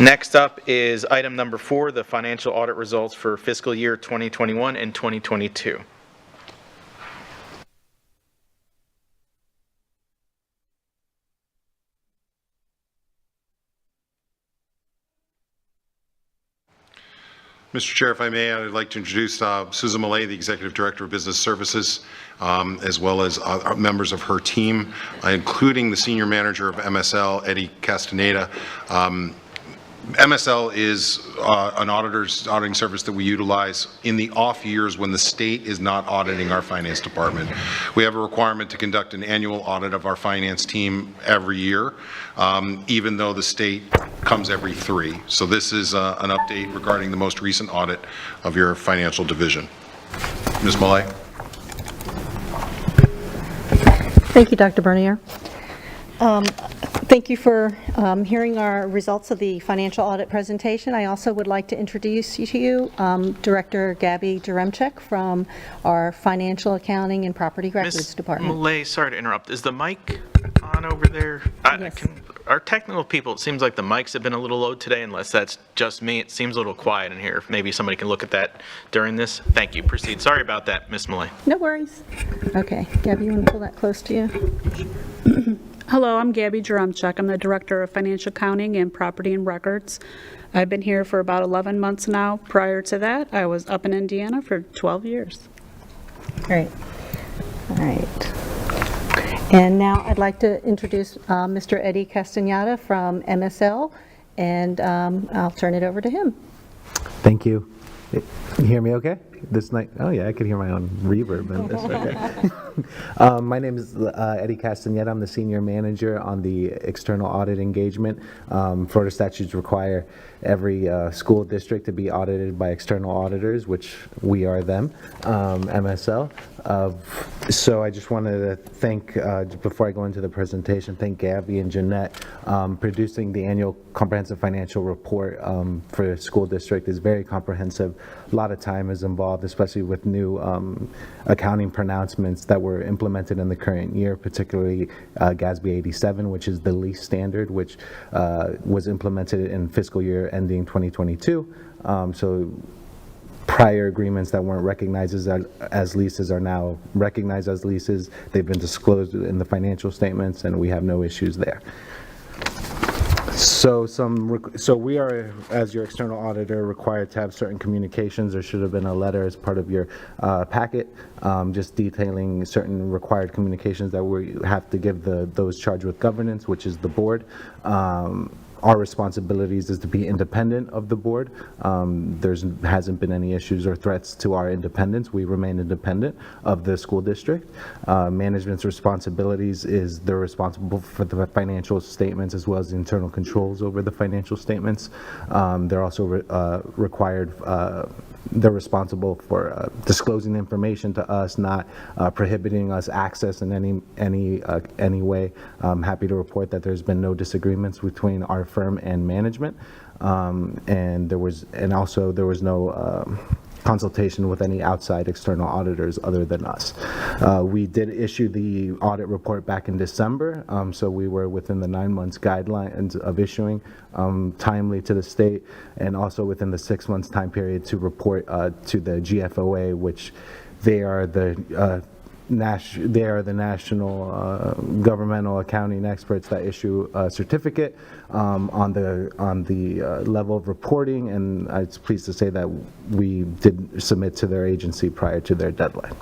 Next up is item number 4, the financial audit results for fiscal year 2021 and 2022. Mr. Chair, if I may, I would like to introduce Susan Millay, the Executive Director of Business Services, as well as members of her team, including the Senior Manager of MSL, Eddie Castaneda. MSL is an auditing service that we utilize in the off years when the state is not auditing our finance department. We have a requirement to conduct an annual audit of our finance team every year, even though the state comes every 3. So this is an update regarding the most recent audit of your financial division. Ms. Millay. Thank you, Dr. Bernier. Thank you for hearing our results of the financial audit presentation. I also would like to introduce you to Director Gabby Jaremchuk from our Financial Accounting and Property Records Ms. Department. Millay, sorry to interrupt. Is the mic on over there? Our technical people, it seems like the mics have been a little low today, unless that's just me. It seems a little quiet in here. If maybe somebody can look at that during this. Thank you. Proceed. Sorry about that, Ms. Millay. No worries. Okay, Gabby, you want to pull that close to you? Hello, I'm Gabby Jaremchuk. I'm the Director of Financial Accounting and Property and Records. I've been here for about 11 months now. Prior to that, I was up in Indiana for 12 years. Great. All right. And now I'd like to introduce Mr. Eddie Castañeda from MSL, and I'll turn it over to him. Thank you. You hear me okay? This night? Oh yeah, I could hear my own reverb in this. Okay. My name is Eddie Castañeda. I'm the Senior Manager on the External Audit Engagement. Florida statutes require every school district to be audited by external auditors, which we are them, MSL. So I just wanted to thank, before I go into the presentation, thank Gabby and Jeanette. Producing the annual comprehensive financial report for the school district is very comprehensive. A lot of time is involved, especially with new accounting pronouncements that were implemented in the current year, particularly GASB 87, which is the lease standard, which was implemented in fiscal year ending 2022. So prior agreements that weren't recognized as leases are now recognized as leases. They've been disclosed in the financial statements, and we have no issues there. So we are, as your external auditor, required to have certain communications. There should have been a letter as part of your packet, just detailing certain required communications that we have to give those charged with governance, which is the board. Our responsibilities is to be independent of the board. There hasn't been any issues or threats to our independence. We remain independent of the school district. Management's responsibilities is they're responsible for the financial statements as well as the internal controls over the financial statements. They're also required they're responsible for disclosing information to us, not prohibiting us access in any way. I'm happy to report that there's been no disagreements between our firm and management, and also there was no consultation with any outside external auditors other than us. We did issue the audit report back in December, so we were within the 9 months guidelines of issuing timely to the state, and also within the 6 months time period to report to the GFOA, which they are the national governmental accounting experts that issue a certificate on the level of reporting, and I'm pleased to say that we did submit to their agency prior to their deadline.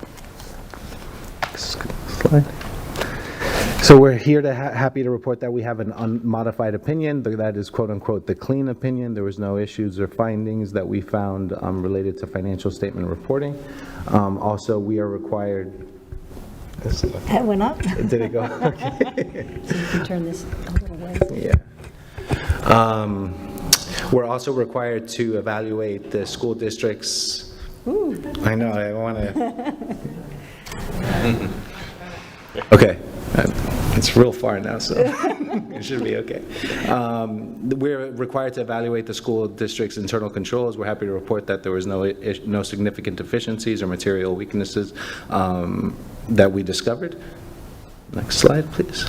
Slide. So we're here to happy to report that we have an unmodified opinion. That is quote unquote the clean opinion. There was no issues or findings that we found related to financial statement reporting. Also, we are required. That went up. Did it go? Okay. So you can turn this a little way. Yeah. We're also required to evaluate the school districts. Ooh. I know, I want to. Okay. It's real far now, so it should be okay. We're required to evaluate the school district's internal controls. We're happy to report that there was no significant deficiencies or material weaknesses that we discovered. Next slide, please.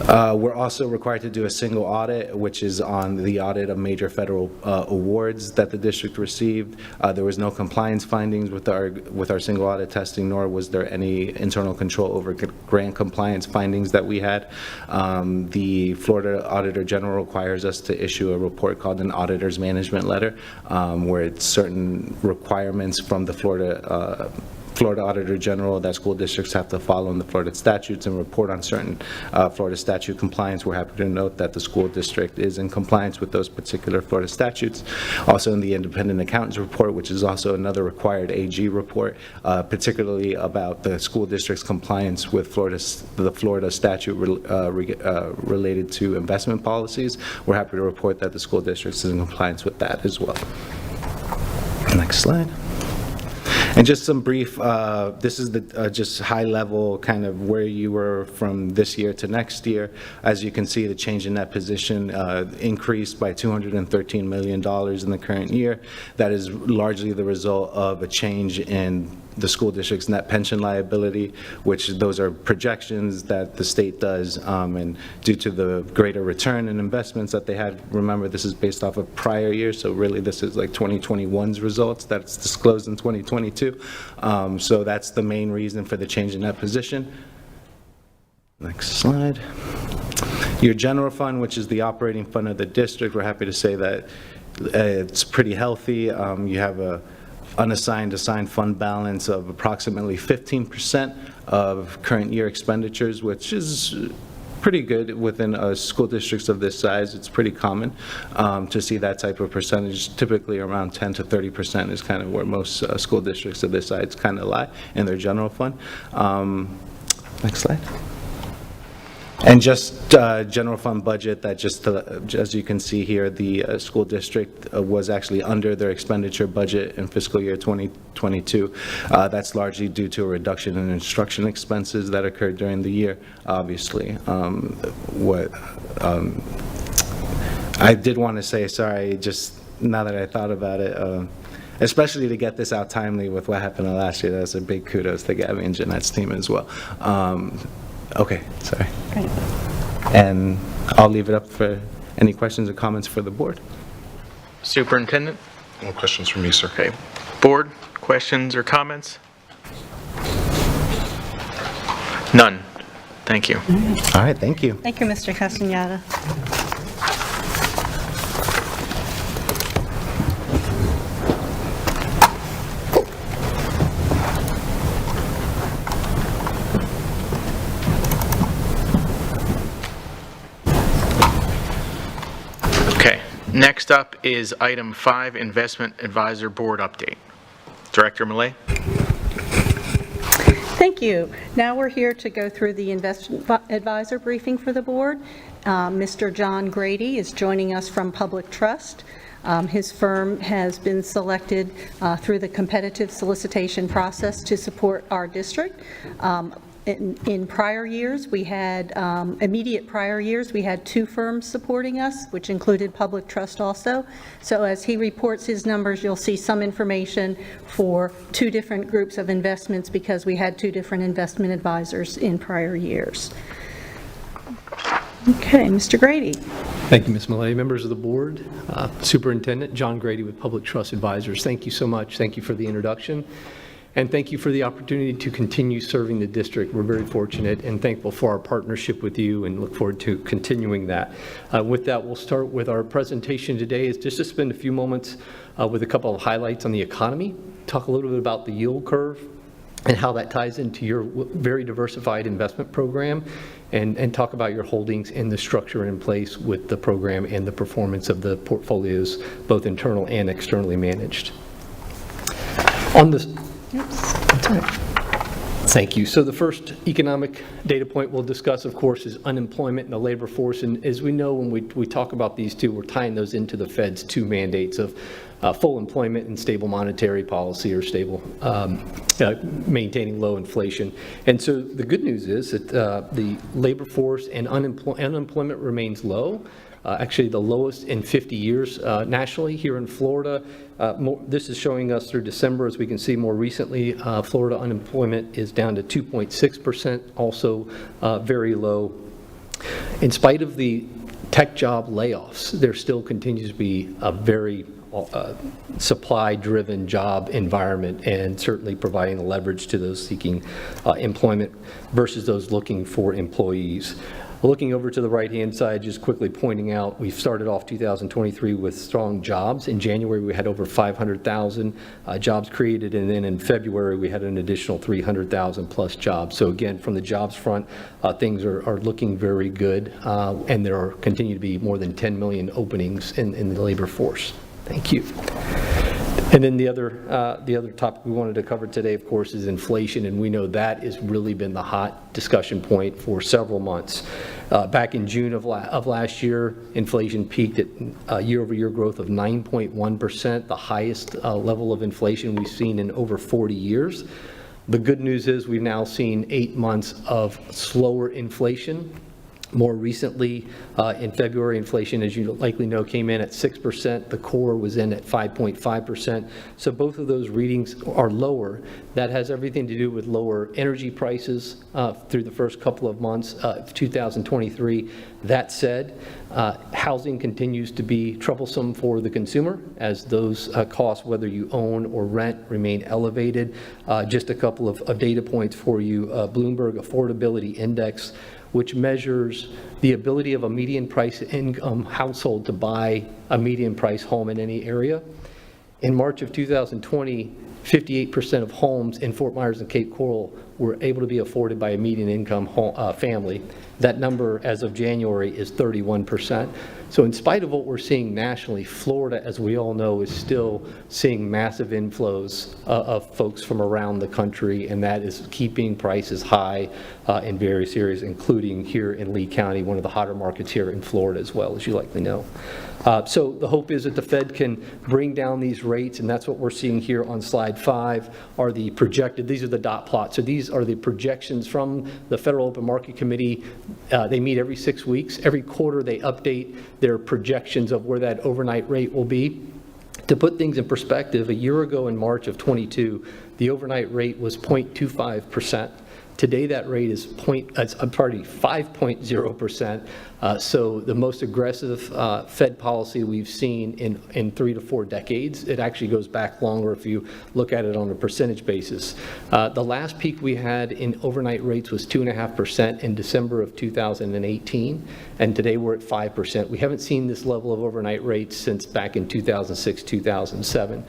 We're also required to do a single audit, which is on the audit of major federal awards that the district received. There was no compliance findings with our single audit testing, nor was there any internal control over grant compliance findings that we had. The Florida Auditor General requires us to issue a report called an Auditor's Management Letter, where it's certain requirements from the Florida Auditor General that school districts have to follow in the Florida statutes and report on certain Florida statute compliance. We're happy to note that the school district is in compliance with those particular Florida statutes. Also in the Independent Accountants Report, which is also another required AG report, particularly about the school district's compliance with the Florida statute related to investment policies. We're happy to report that the school district is in compliance with that as well. Next slide. And just some brief, this is the just high level kind of where you were from this year to next year. As you can see, the change in that position increased by $213 million in the current year. That is largely the result of a change in the school district's net pension liability, which those are projections that the state does, and due to the greater return in investments that they had, remember this is based off of prior years, so really this is like 2021's results that's disclosed in 2022. So that's the main reason for the change in that position. Next slide. Your general fund, which is the operating fund of the district, we're happy to say that it's pretty healthy. You have a unassigned assigned fund balance of approximately 15% of current year expenditures, which is pretty good within school districts of this size. It's pretty common to see that type of percentage. Typically around 10 to 30% is kind of where most school districts of this size kind of lie in their general fund. Next slide. And just general fund budget, that just, as you can see here, the school district was actually under their expenditure budget in fiscal year 2022. That's largely due to a reduction in instruction expenses that occurred during the year, obviously. I did want to say, sorry, just now that I thought about it, especially to get this out timely with what happened last year, that's a big kudos to Gabby and Jeanette's team as well. Okay, sorry. Great. And I'll leave it up for any questions or comments for the board. Superintendent? No questions from me, sir. Okay. Board, questions or comments? None. Thank you. All right, thank you. Thank you, Mr. Castañeda. Next up is item 5, Investment Advisor Board Update. Director Millay. Thank you. Now we're here to go through the investment advisor briefing for the board. Mr. John Grady is joining us from Public Trust. His firm has been selected through the competitive solicitation process to support our district. In prior years, we had, immediate prior years, we had 2 firms supporting us, which included Public Trust also. So as he reports his numbers, you'll see some information for 2 different groups of investments because we had 2 different investment advisors in prior years. Okay, Mr. Grady. Thank you, Ms. Millay. Members of the board, Superintendent John Grady with Public Trust Advisors. Thank you so much. Thank you for the introduction. And thank you for the opportunity to continue serving the district. We're very fortunate and thankful for our partnership with you and look forward to continuing that. With that, we'll start with our presentation today is just to spend a few moments with a couple of highlights on the economy, talk a little bit about the yield curve and how that ties into your very diversified investment program, and talk about your holdings and the structure in place with the program and the performance of the portfolios, both internal and externally managed. On this, that's all right. Thank you. So the first economic data point we'll discuss, of course, is unemployment and the labor force. And as we know, when we talk about these two, we're tying those into the Fed's 2 mandates of full employment and stable monetary policy, or stable, maintaining low inflation. And so the good news is that the labor force and unemployment remains low. Actually the lowest in 50 years nationally here in Florida. This is showing us through December. As we can see more recently, Florida unemployment is down to 2.6%, also very low. In spite of the tech job layoffs, there still continues to be a very supply-driven job environment, and certainly providing the leverage to those seeking employment versus those looking for employees. Looking over to the right-hand side, just quickly pointing out, we've started off 2023 with strong jobs. In January, we had over 500,000 jobs created, and then in February, we had an additional 300,000 plus jobs. So again, from the jobs front, things are looking very good, and there continue to be more than 10 million openings in the labor force. Thank you. And then the other topic we wanted to cover today, of course, is inflation, and we know that has really been the hot discussion point for several months. Back in June of last year, inflation peaked at year-over-year growth of 9.1%, the highest level of inflation we've seen in over 40 years. The good news is we've now seen 8 months of slower inflation. More recently, in February, inflation, as you likely know, came in at 6%. The core was in at 5.5%. So both of those readings are lower. That has everything to do with lower energy prices through the first couple of months of 2023. That said, housing continues to be troublesome for the consumer as those costs, whether you own or rent, remain elevated. Just a couple of data points for you. Bloomberg Affordability Index, which measures the ability of a median price income household to buy a median price home in any area. In March of 2020, 58% of homes in Fort Myers and Cape Coral were able to be afforded by a median income family. That number as of January is 31%. So in spite of what we're seeing nationally, Florida, as we all know, is still seeing massive inflows of folks from around the country, and that is keeping prices high in various areas, including here in Lee County, one of the hotter markets here in Florida as well, as you likely know. So the hope is that the Fed can bring down these rates, and that's what we're seeing here on slide 5 are the projected, these are the dot plots. So these are the projections from the Federal Open Market Committee. They meet every 6 weeks. Every quarter they update their projections of where that overnight rate will be. To put things in perspective, a year ago in March of 22, the overnight rate was 0.25%. Today, that rate is 5.0%. So the most aggressive Fed policy we've seen in 3 to 4 decades. It actually goes back longer if you look at it on a percentage basis. The last peak we had in overnight rates was 2.5% in December of 2018, and today we're at 5%. We haven't seen this level of overnight rates since back in 2006, 2007.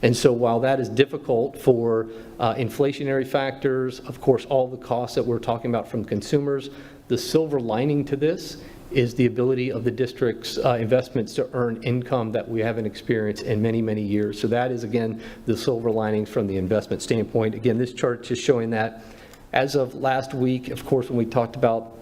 And so while that is difficult for inflationary factors, of course, all the costs that we're talking about from consumers, the silver lining to this is the ability of the district's investments to earn income that we haven't experienced in many, many years. So that is, again, the silver lining from the investment standpoint. Again, this chart is showing that as of last week, of course, when we talked about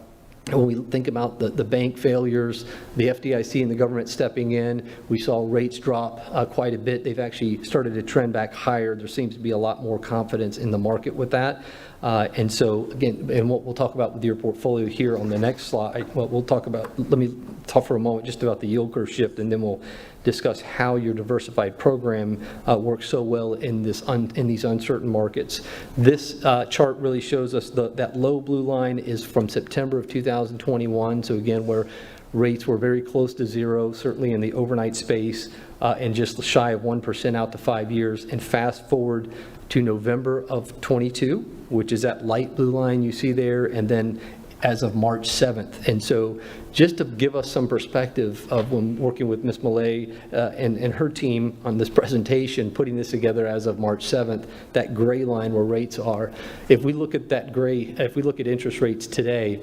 when we think about the bank failures, the FDIC and the government stepping in, we saw rates drop quite a bit. They've actually started to trend back higher. There seems to be a lot more confidence in the market with that. And so, again, and what we'll talk about with your portfolio here on the next slide, well, we'll talk about, let me talk for a moment just about the yield curve shift, and then we'll discuss how your diversified program works so well in these uncertain markets. This chart really shows us that low blue line is from September of 2021. So again, where rates were very close to zero, certainly in the overnight space, and just shy of 1% out to 5 years. And fast forward to November of 22, which is that light blue line you see there, and then as of March 7th. And so just to give us some perspective of when working with Ms. Millay and her team on this presentation, putting this together as of March 7th, that gray line where rates are, if we look at that gray, if we look at interest rates today,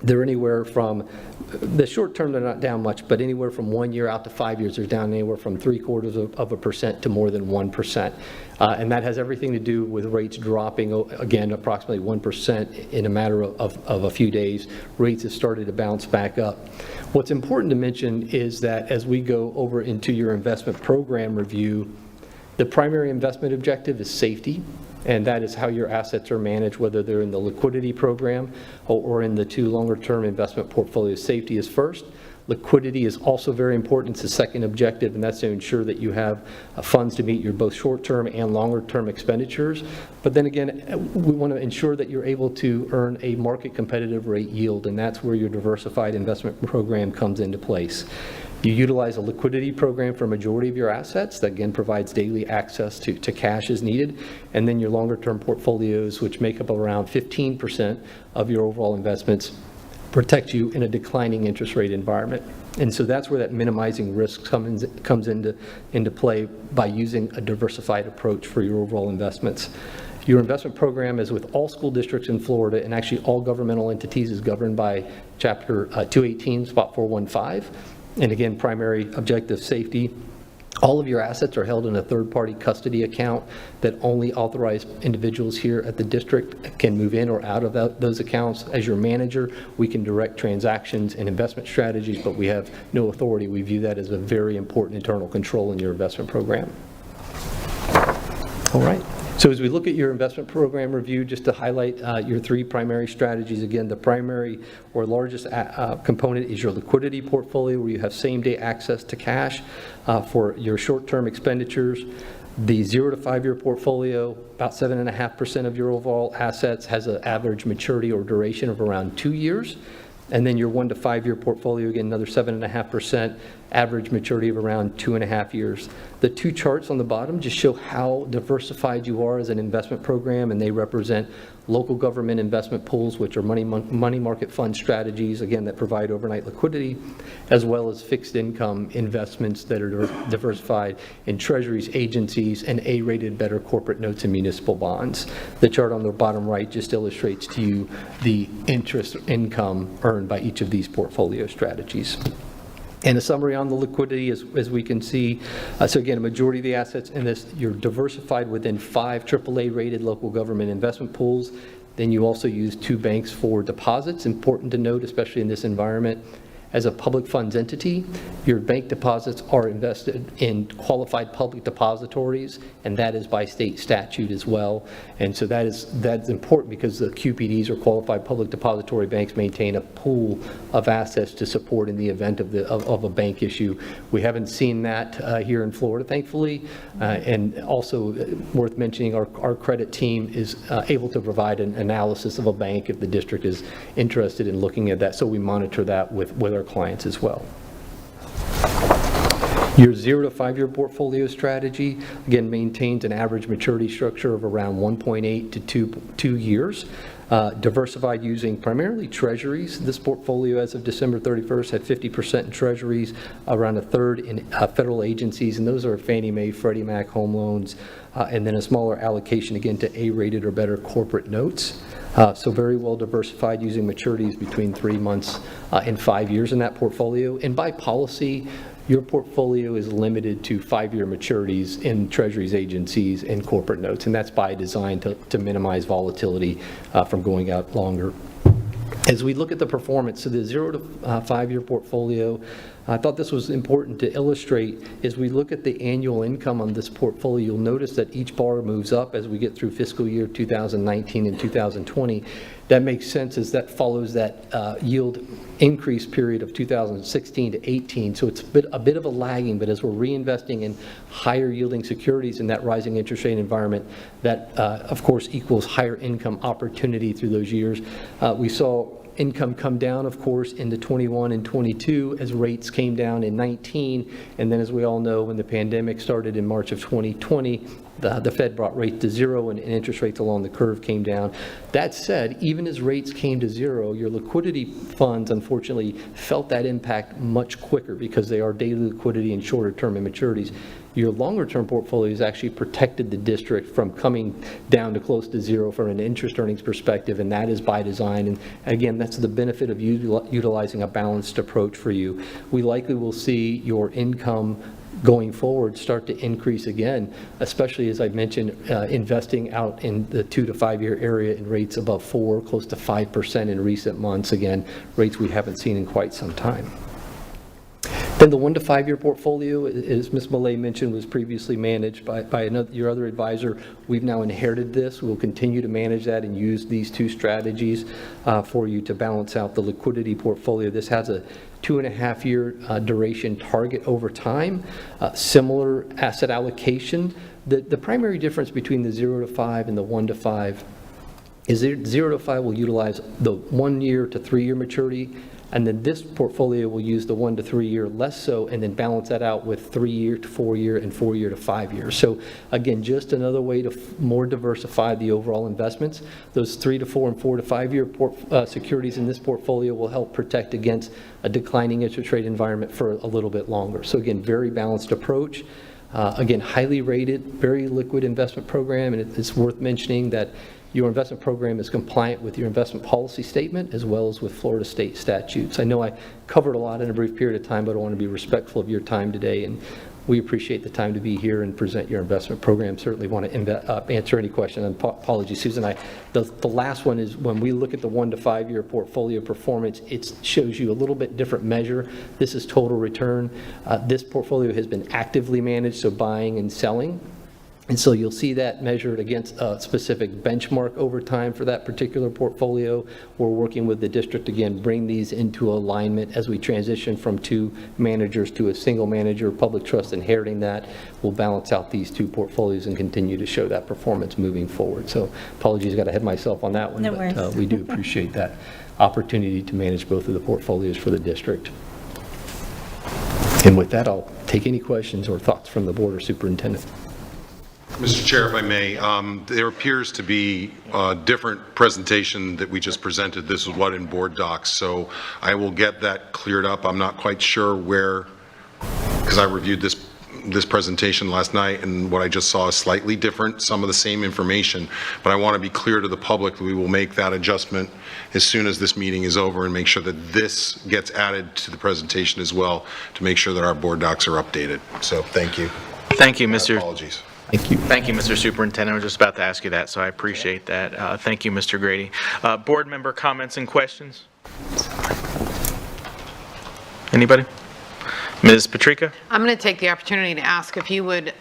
they're anywhere from, the short term they're not down much, but anywhere from 1 year out to 5 years, they're down anywhere from 0.75% to more than 1%. And that has everything to do with rates dropping, again, approximately 1% in a matter of a few days. Rates have started to bounce back up. What's important to mention is that as we go over into your investment program review, the primary investment objective is safety. And that is how your assets are managed, whether they're in the liquidity program or in the 2 longer-term investment portfolios. Safety is first. Liquidity is also very important. It's the second objective, and that's to ensure that you have funds to meet your both short-term and longer-term expenditures. But then again, we want to ensure that you're able to earn a market-competitive rate yield, and that's where your diversified investment program comes into place. You utilize a liquidity program for a majority of your assets that, again, provides daily access to cash as needed. And then your longer-term portfolios, which make up around 15% of your overall investments, protect you in a declining interest rate environment. And so that's where that minimizing risk comes into play by using a diversified approach for your overall investments. Your investment program is with all school districts in Florida, and actually all governmental entities is governed by Chapter 218, Spot 415. And again, primary objective, safety. All of your assets are held in a third-party custody account that only authorized individuals here at the district can move in or out of those accounts. As your manager, we can direct transactions and investment strategies, but we have no authority. We view that as a very important internal control in your investment program. All right. So as we look at your investment program review, just to highlight your three primary strategies, again, the primary or largest component is your liquidity portfolio, where you have same-day access to cash for your short-term expenditures. The 0 to 5 year portfolio, about 7.5% of your overall assets, has an average maturity or duration of around 2 years. And then your 1 to 5 year portfolio, again, another 7.5%, average maturity of around 2.5 years. The two charts on the bottom just show how diversified you are as an investment program, and they represent local government investment pools, which are money market fund strategies, again, that provide overnight liquidity, as well as fixed income investments that are diversified in treasuries, agencies, and A-rated better corporate notes and municipal bonds. The chart on the bottom right just illustrates to you the interest income earned by each of these portfolio strategies. And a summary on the liquidity, as we can see, so again, a majority of the assets in this, you're diversified within 5 AAA-rated local government investment pools. Then you also use 2 banks for deposits, important to note, especially in this environment. As a public funds entity, your bank deposits are invested in qualified public depositories, and that is by state statute as well. And so that's important because the QPDs, or qualified public depository banks, maintain a pool of assets to support in the event of a bank issue. We haven't seen that here in Florida, thankfully. And also worth mentioning, our credit team is able to provide an analysis of a bank if the district is interested in looking at that. So we monitor that with our clients as well. Your 0 to 5 year portfolio strategy, again, maintains an average maturity structure of around 1.8 to 2 years. Diversified using primarily treasuries. This portfolio as of December 31st had 50% in treasuries, around a third in federal agencies, and those are Fannie Mae, Freddie Mac home loans, and then a smaller allocation again to A-rated or better corporate notes. So very well diversified, using maturities between 3 months and 5 years in that portfolio. And by policy, your portfolio is limited to 5-year maturities in treasuries, agencies, and corporate notes, and that's by design to minimize volatility from going out longer. As we look at the performance, so the 0 to 5 year portfolio, I thought this was important to illustrate. As we look at the annual income on this portfolio, you'll notice that each bar moves up as we get through fiscal year 2019 and 2020. That makes sense as that follows that yield increase period of 2016 to 18. So it's a bit of a lagging, but as we're reinvesting in higher yielding securities in that rising interest rate environment, that of course equals higher income opportunity through those years. We saw income come down, of course, into 21 and 22 as rates came down in 19. And then, as we all know, when the pandemic started in March of 2020, the Fed brought rates to 0 and interest rates along the curve came down. That said, even as rates came to 0, your liquidity funds, unfortunately, felt that impact much quicker because they are daily liquidity and shorter term in maturities. Your longer term portfolios actually protected the district from coming down to close to 0 from an interest earnings perspective, and that is by design. And again, that's the benefit of utilizing a balanced approach for you. We likely will see your income going forward start to increase again, especially as I mentioned, investing out in the 2 to 5 year area in rates above 4, close to 5% in recent months. Again, rates we haven't seen in quite some time. Then the 1 to 5 year portfolio, as Ms. Millay mentioned, was previously managed by your other advisor. We've now inherited this. We'll continue to manage that and use these two strategies for you to balance out the liquidity portfolio. This has a 2.5 year duration target over time, similar asset allocation. The primary difference between the 0 to 5 and the 1 to 5 is 0 to 5 will utilize the 1 year to 3 year maturity, and then this portfolio will use the 1 to 3 year less so, and then balance that out with 3 year to 4 year and 4 year to 5 years. So again, just another way to more diversify the overall investments. Those 3 to 4 and 4 to 5 year securities in this portfolio will help protect against a declining interest rate environment for a little bit longer. So again, very balanced approach. Again, highly rated, very liquid investment program, and it's worth mentioning that your investment program is compliant with your investment policy statement as well as with Florida state statutes. I know I covered a lot in a brief period of time, but I want to be respectful of your time today and We appreciate the time to be here and present your investment program. Certainly want to answer any question. And apologies, Susan. The last one is when we look at the 1 to 5 year portfolio performance, it shows you a little bit different measure. This is total return. This portfolio has been actively managed, so buying and selling. And so you'll see that measured against a specific benchmark over time for that particular portfolio. We're working with the district, again, bring these into alignment as we transition from 2 managers to a single manager. Public Trust inheriting that will balance out these 2 portfolios and continue to show that performance moving forward. So apologies, got ahead of myself on that one. No worries. But we do appreciate that opportunity to manage both of the portfolios for the district. And with that, I'll take any questions or thoughts from the board or superintendent. Mr. Chair, if I may, there appears to be a different presentation that we just presented. This is what in board docs, so I will get that cleared up. I'm not quite sure where, because I reviewed this presentation last night, and what I just saw is slightly different, some of the same information, but I want to be clear to the public that we will make that adjustment as soon as this meeting is over and make sure that this gets added to the presentation as well to make sure that our board docs are updated. So thank you. Thank you, Mr. Apologies. Thank you. Thank you, Mr. Superintendent. I was just about to ask you that, so I appreciate that. Thank you, Mr. Grady. Board member comments and questions? Anybody? Ms. Patrica? I'm going to take the opportunity to ask if you would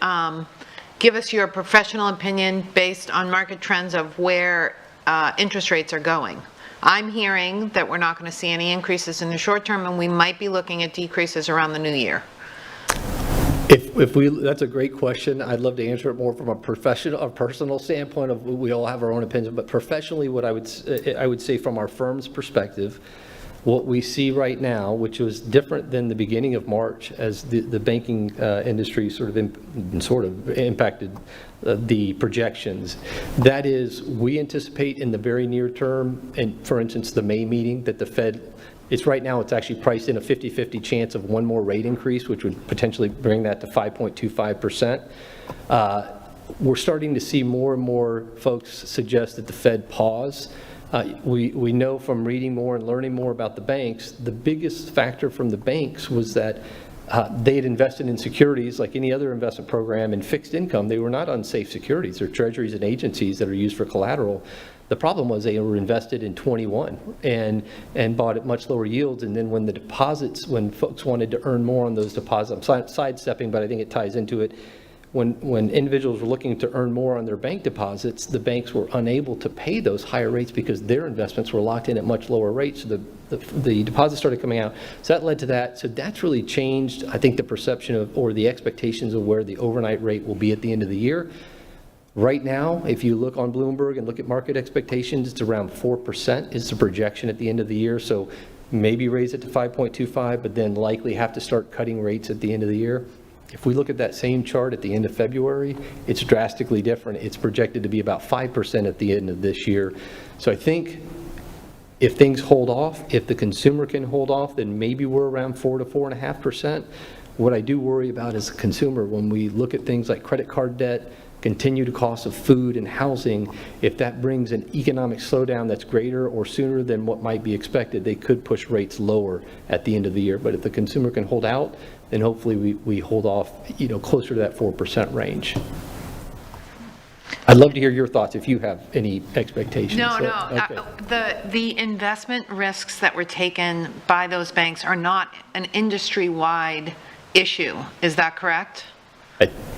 give us your professional opinion based on market trends of where interest rates are going. I'm hearing that we're not going to see any increases in the short term, and we might be looking at decreases around the new year. That's a great question. I'd love to answer it more from a personal standpoint of we all have our own opinion, but professionally, what I would say from our firm's perspective, what we see right now, which was different than the beginning of March as the banking industry sort of impacted the projections. That is, we anticipate in the very near term, and for instance, the May meeting, that the Fed, right now it's actually priced in a 50-50 chance of one more rate increase, which would potentially bring that to 5.25%. We're starting to see more and more folks suggest that the Fed pause. We know from reading more and learning more about the banks, the biggest factor from the banks was that they had invested in securities like any other investment program in fixed income. They were not unsafe securities. They're treasuries and agencies that are used for collateral. The problem was they were invested in 21 and bought at much lower yields. And then when folks wanted to earn more on those deposits, I'm sidestepping, but I think it ties into it. When individuals were looking to earn more on their bank deposits, the banks were unable to pay those higher rates because their investments were locked in at much lower rates. So the deposits started coming out. So that led to that. So that's really changed, I think, the perception of, or the expectations of where the overnight rate will be at the end of the year. Right now, if you look on Bloomberg and look at market expectations, it's around 4% is the projection at the end of the year. So maybe raise it to 5.25, but then likely have to start cutting rates at the end of the year. If we look at that same chart at the end of February, it's drastically different. It's projected to be about 5% at the end of this year. So I think if things hold off, if the consumer can hold off, then maybe we're around 4 to 4.5%. What I do worry about as a consumer, when we look at things like credit card debt, continued cost of food and housing, if that brings an economic slowdown that's greater or sooner than what might be expected, they could push rates lower at the end of the year. But if the consumer can hold out, then hopefully we hold off, closer to that 4% range. I'd love to hear your thoughts if you have any expectations. No. Okay. The investment risks that were taken by those banks are not an industry-wide issue. Is that correct?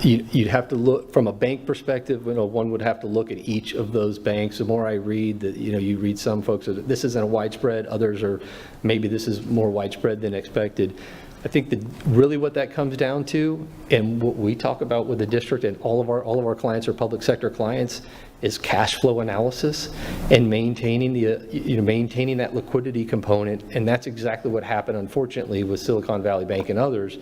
You'd have to look from a bank perspective. One would have to look at each of those banks. The more I read, you read some folks that this isn't a widespread. Others are maybe this is more widespread than expected. I think that really what that comes down to, and what we talk about with the district and all of our clients are public sector clients, is cash flow analysis and maintaining maintaining that liquidity component. And that's exactly what happened, unfortunately, with Silicon Valley Bank and others.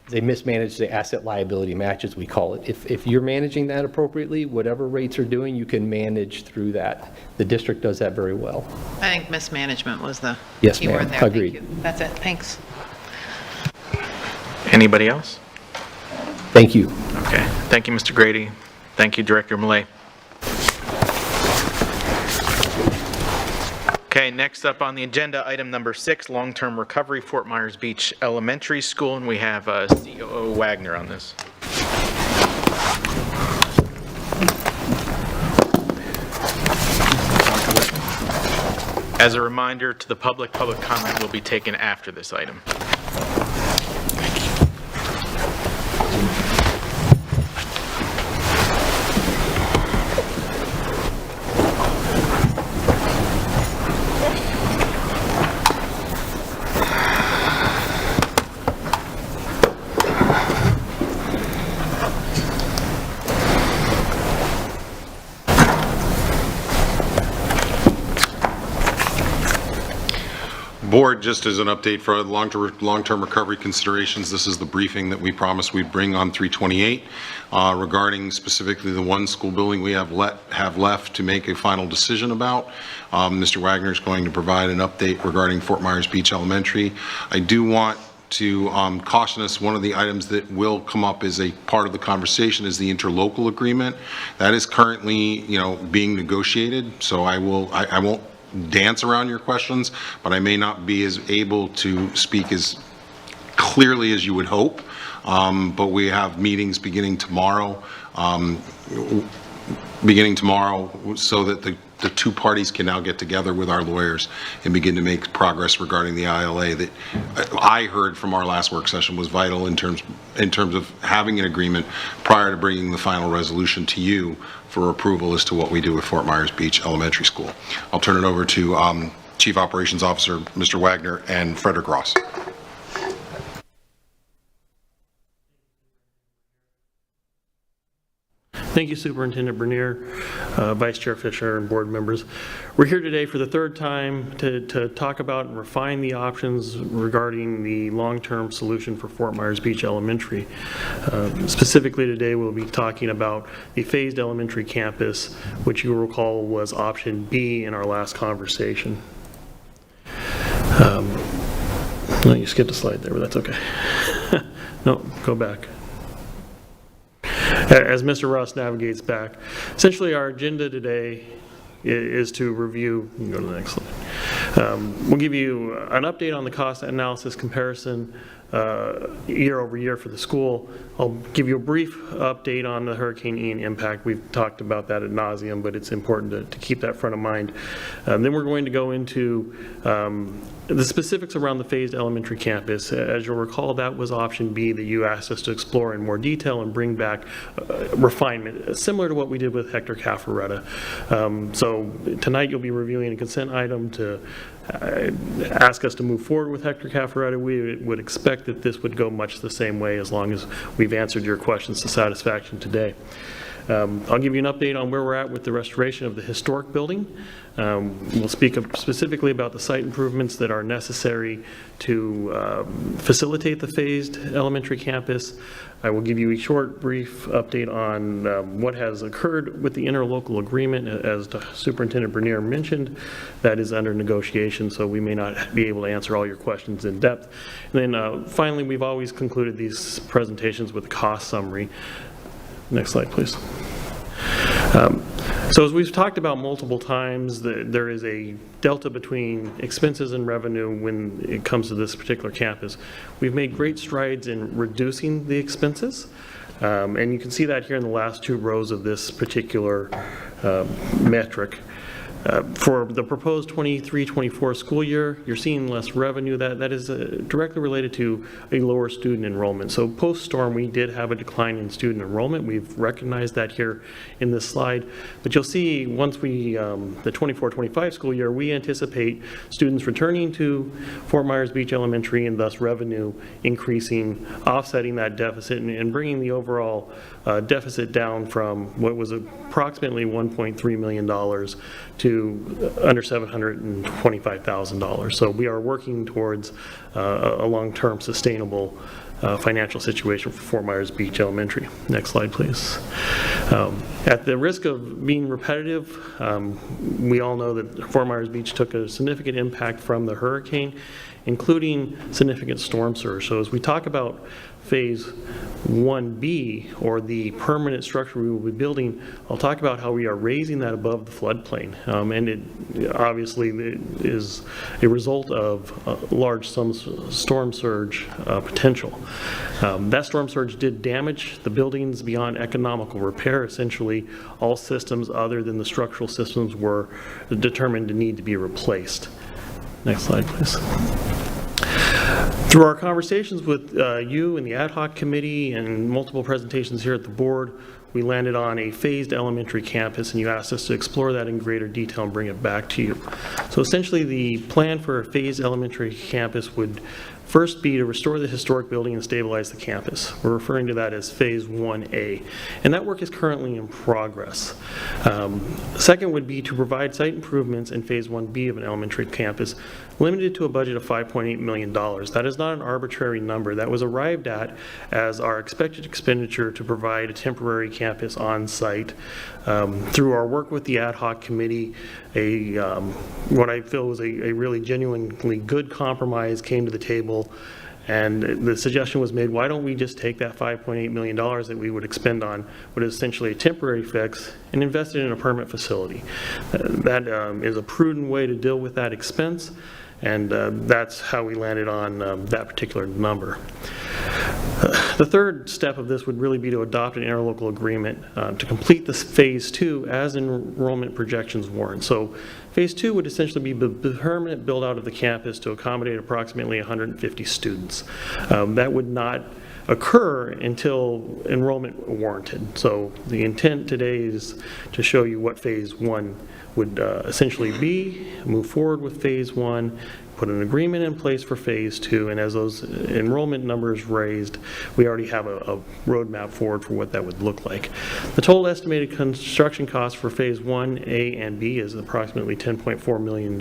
They mismanage the asset liability match, as we call it. If you're managing that appropriately, whatever rates are doing, you can manage through that. The district does that very well. I think mismanagement was the Yes, key word ma'am. there. Agreed. Thank you. That's it. Thanks. Anybody else? Thank you. Okay. Thank you, Mr. Grady. Thank you, Director Millay. Okay, next up on the agenda, item number 6, long-term recovery, Fort Myers Beach Elementary School, and we have COO Wagner on this. As a reminder to the public comment will be taken after this item. Board, just as an update for long-term recovery considerations, this is the briefing that we promised we'd bring on 3/28 regarding specifically the one school building we have left to make a final decision about. Mr. Wagner is going to provide an update regarding Fort Myers Beach Elementary. I do want to caution us, one of the items that will come up as a part of the conversation is the interlocal agreement. That is currently, being negotiated, so I won't dance around your questions, but I may not be as able to speak as clearly as you would hope. But we have meetings beginning tomorrow, so that the two parties can now get together with our lawyers and begin to make progress regarding the ILA that I heard from our last work session was vital in terms of having an agreement prior to bringing the final resolution to you for approval as to what we do with Fort Myers Beach Elementary School. I'll turn it over to Chief Operations Officer Mr. Wagner and Frederick Ross. Thank you, Superintendent Bernier, Vice Chair Fisher, and board members. We're here today for the third time to talk about and refine the options regarding the long-term solution for Fort Myers Beach Elementary. Specifically today, we'll be talking about the phased elementary campus, which you will recall was option B in our last conversation. No, you skipped a slide there, but that's okay. No, go back. As Mr. Ross navigates back, essentially our agenda today is to review, you can go to the next slide. We'll give you an update on the cost analysis comparison year over year for the school. I'll give you a brief update on the Hurricane Ian impact. We've talked about that ad nauseum, but it's important to keep that front of mind. Then we're going to go into the specifics around the phased elementary campus. As you'll recall, that was option B that you asked us to explore in more detail and bring back refinement, similar to what we did with Hector Cafferetta. So tonight you'll be reviewing a consent item to ask us to move forward with Hector Cafferetta. We would expect that this would go much the same way as long as we've answered your questions to satisfaction today. I'll give you an update on where we're at with the restoration of the historic building. We'll speak specifically about the site improvements that are necessary to facilitate the phased elementary campus. I will give you a short, brief update on what has occurred with the interlocal agreement. As Superintendent Bernier mentioned, that is under negotiation, so we may not be able to answer all your questions in depth. And then finally, we've always concluded these presentations with a cost summary. Next slide, please. So as we've talked about multiple times, there is a delta between expenses and revenue when it comes to this particular campus. We've made great strides in reducing the expenses, and you can see that here in the last two rows of this particular metric. For the proposed 23-24 school year, you're seeing less revenue. That is directly related to a lower student enrollment. So post-storm, we did have a decline in student enrollment. We've recognized that here in this slide. But you'll see once we, the 24-25 school year, we anticipate students returning to Fort Myers Beach Elementary and thus revenue increasing, offsetting that deficit and bringing the overall deficit down from what was approximately $1.3 million to under $725,000. So we are working towards a long-term sustainable financial situation for Fort Myers Beach Elementary. Next slide, please. At the risk of being repetitive, we all know that Fort Myers Beach took a significant impact from the hurricane. including significant storm surge. So as we talk about Phase 1B, or the permanent structure we will be building, I'll talk about how we are raising that above the floodplain. And it obviously is a result of large storm surge potential. That storm surge did damage the buildings beyond economical repair. Essentially, all systems other than the structural systems were determined to need to be replaced. Next slide, please. Through our conversations with you and the ad hoc committee and multiple presentations here at the board, we landed on a phased elementary campus, and you asked us to explore that in greater detail and bring it back to you. So essentially, the plan for a phased elementary campus would first be to restore the historic building and stabilize the campus. We're referring to that as Phase 1A, and that work is currently in progress. Second would be to provide site improvements in Phase 1B of an elementary campus, limited to a budget of $5.8 million. That is not an arbitrary number. That was arrived at as our expected expenditure to provide a temporary campus on site. Through our work with the ad hoc committee, what I feel was a really genuinely good compromise came to the table, and the suggestion was made, why don't we just take that $5.8 million that we would expend on what is essentially a temporary fix and invest it in a permanent facility. That is a prudent way to deal with that expense, and that's how we landed on that particular number. The third step of this would really be to adopt an interlocal agreement to complete this Phase 2 as enrollment projections warrant. So Phase 2 would essentially be the permanent build out of the campus to accommodate approximately 150 students. That would not occur until enrollment warranted. So the intent today is to show you what Phase 1 would essentially be, move forward with Phase 1, put an agreement in place for Phase 2, and as those enrollment numbers raised, we already have a roadmap forward for what that would look like. The total estimated construction cost for Phase 1A and B is approximately $10.4 million.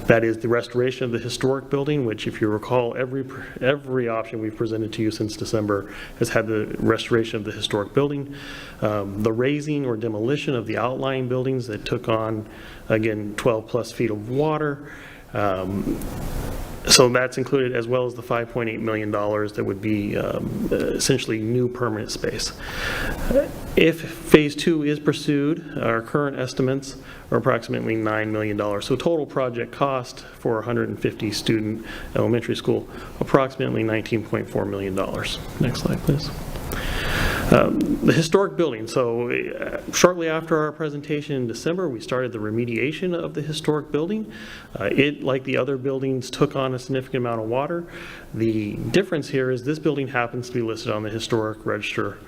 That is the restoration of the historic building, which, if you recall, every option we've presented to you since December has had the restoration of the historic building. The raising or demolition of the outlying buildings that took on, again, 12 plus feet of water. So that's included, as well as the $5.8 million that would be essentially new permanent space. If Phase 2 is pursued, our current estimates are approximately $9 million. So total project cost for 150 student elementary school, approximately $19.4 million. Next slide, please. The historic building. So shortly after our presentation in December, we started the remediation of the historic building. It, like the other buildings, took on a significant amount of water. The difference here is this building happens to be listed on the historic register,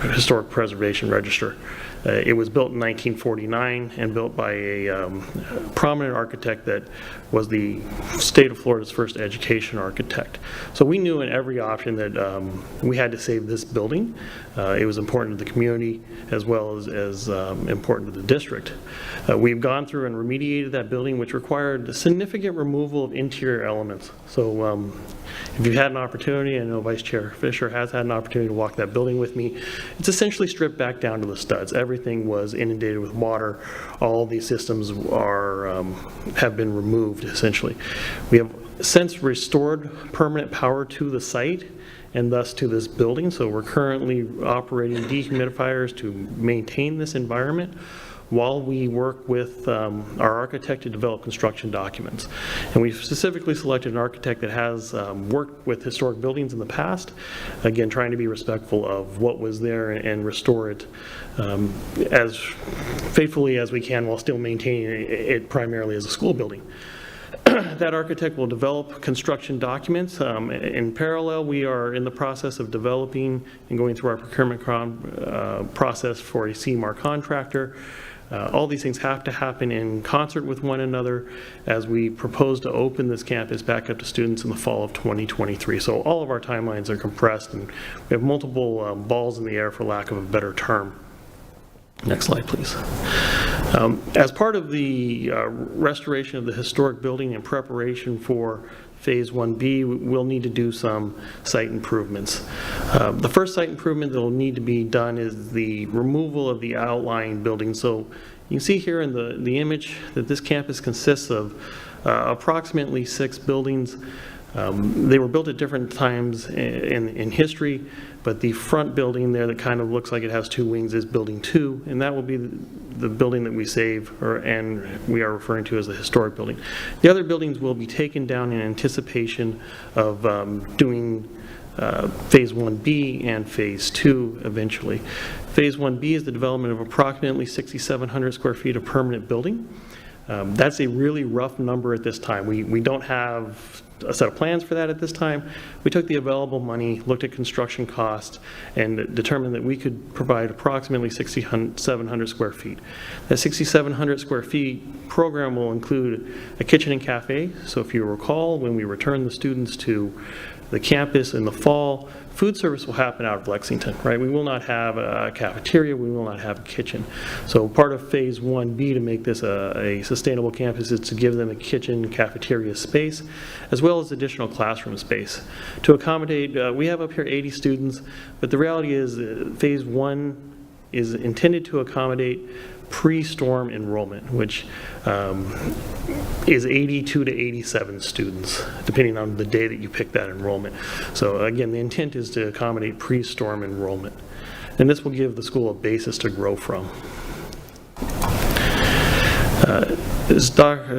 historic preservation register. It was built in 1949 and built by a prominent architect that was the state of Florida's first education architect. So we knew in every option that we had to save this building. It was important to the community as well as important to the district. We've gone through and remediated that building, which required a significant removal of interior elements. So if you've had an opportunity, I know Vice Chair Fisher has had an opportunity to walk that building with me, it's essentially stripped back down to the studs. Everything was inundated with water. All these systems have been removed, essentially. We have since restored permanent power to the site and thus to this building. So we're currently operating dehumidifiers to maintain this environment while we work with our architect to develop construction documents. And we've specifically selected an architect that has worked with historic buildings in the past, again, trying to be respectful of what was there and restore it as faithfully as we can while still maintaining it primarily as a school building. That architect will develop construction documents. In parallel, we are in the process of developing and going through our procurement process for a CMAR contractor. All these things have to happen in concert with one another as we propose to open this campus back up to students in the fall of 2023. So all of our timelines are compressed, and we have multiple balls in the air, for lack of a better term. Next slide, please. As part of the restoration of the historic building in preparation for Phase 1B, we'll need to do some site improvements. The first site improvement that will need to be done is the removal of the outlying building. So you can see here in the image that this campus consists of approximately 6 buildings. They were built at different times in history, but the front building there that kind of looks like it has 2 wings is Building 2, and that will be the building that we save, and we are referring to as the historic building. The other buildings will be taken down in anticipation of doing Phase 1B and Phase 2 eventually. Phase 1B is the development of approximately 6,700 square feet of permanent building. That's a really rough number at this time. We don't have a set of plans for that at this time. We took the available money, looked at construction costs, and determined that we could provide approximately 6,700 square feet. That 6,700 square feet program will include a kitchen and cafe. So if you recall, when we return the students to the campus in the fall, food service will happen out of Lexington, right? We will not have a cafeteria, we will not have a kitchen. So part of Phase 1B to make this a sustainable campus is to give them a kitchen cafeteria space, as well as additional classroom space. To accommodate, we have up here 80 students, but the reality is Phase 1 is intended to accommodate pre-storm enrollment, which is 82 to 87 students, depending on the day that you pick that enrollment. So again, the intent is to accommodate pre-storm enrollment. And this will give the school a basis to grow from.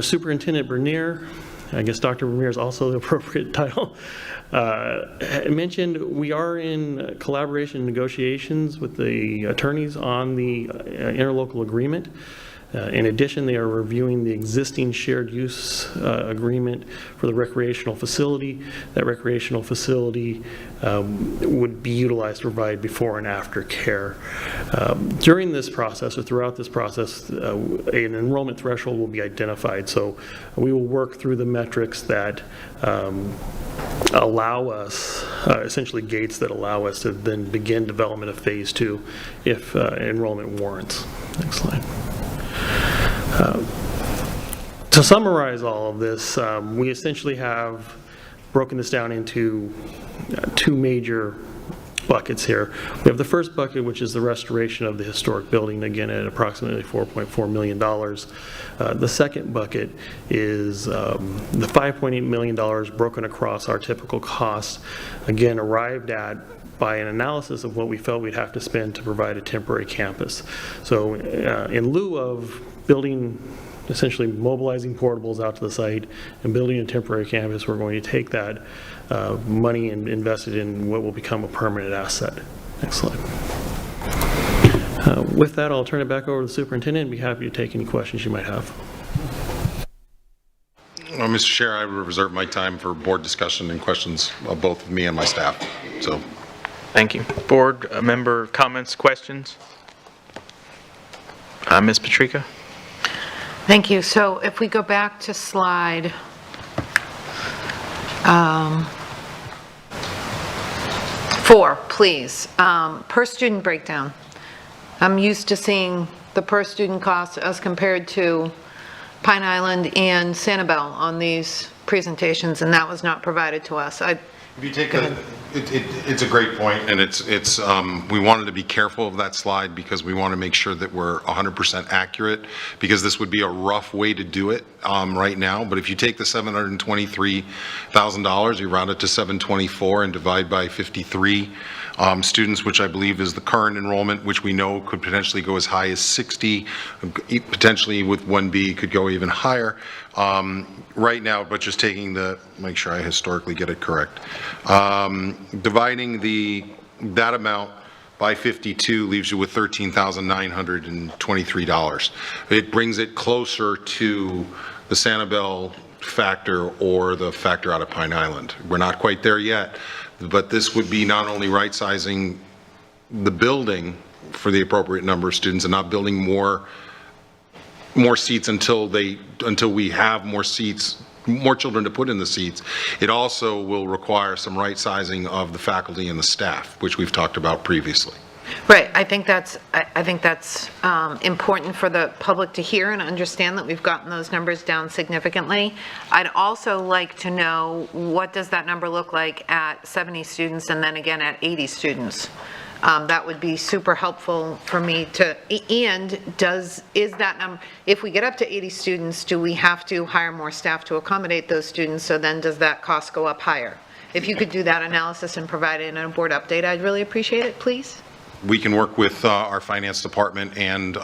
Superintendent Bernier, I guess Dr. Bernier is also the appropriate title, mentioned we are in collaboration negotiations with the attorneys on the interlocal agreement. In addition, they are reviewing the existing shared use agreement for the recreational facility. That recreational facility would be utilized to provide before and after care. During this process, or throughout this process, an enrollment threshold will be identified. So we will work through the metrics that allow us, essentially gates that allow us to then begin development of Phase 2 if enrollment warrants. Next slide. To summarize all of this, we essentially have broken this down into 2 major buckets here. We have the first bucket, which is the restoration of the historic building, again at approximately $4.4 million. The second bucket is the $5.8 million broken across our typical costs, again arrived at by an analysis of what we felt we'd have to spend to provide a temporary campus. So in lieu of building, essentially mobilizing portables out to the site and building a temporary campus, we're going to take that money and invest it in what will become a permanent asset. Next slide. With that, I'll turn it back over to the superintendent and be happy to take any questions you might have. Well, Mr. Chair, I would reserve my time for board discussion and questions of both me and my staff. So, thank you. Board member comments, questions? Ms. Patrica? Thank you. So if we go back to slide 4, please. Per student breakdown. I'm used to seeing the per student costs as compared to Pine Island and Sanibel on these presentations, and that was not provided to us. if you take it's a great point, and it's we wanted to be careful of that slide because we want to make sure that we're 100% accurate, because this would be a rough way to do it right now. But if you take the $723,000, you round it to 724 and divide by 53 students, which I believe is the current enrollment, which we know could potentially go as high as 60, potentially with 1B could go even higher right now, but just taking make sure I historically get it correct. Dividing that amount by 52 leaves you with $13,923. It brings it closer to the Sanibel factor or the factor out of Pine Island. We're not quite there yet, but this would be not only right-sizing the building for the appropriate number of students and not building more seats until we have more seats, more children to put in the seats. It also will require some right sizing of the faculty and the staff, which we've talked about previously. Right. I think that's important for the public to hear and understand that we've gotten those numbers down significantly. I'd also like to know, what does that number look like at 70 students and then again at 80 students? That would be super helpful for me to, and is that number, if we get up to 80 students, do we have to hire more staff to accommodate those students? So then does that cost go up higher? If you could do that analysis and provide it in a board update, I'd really appreciate it, please. We can work with our finance department and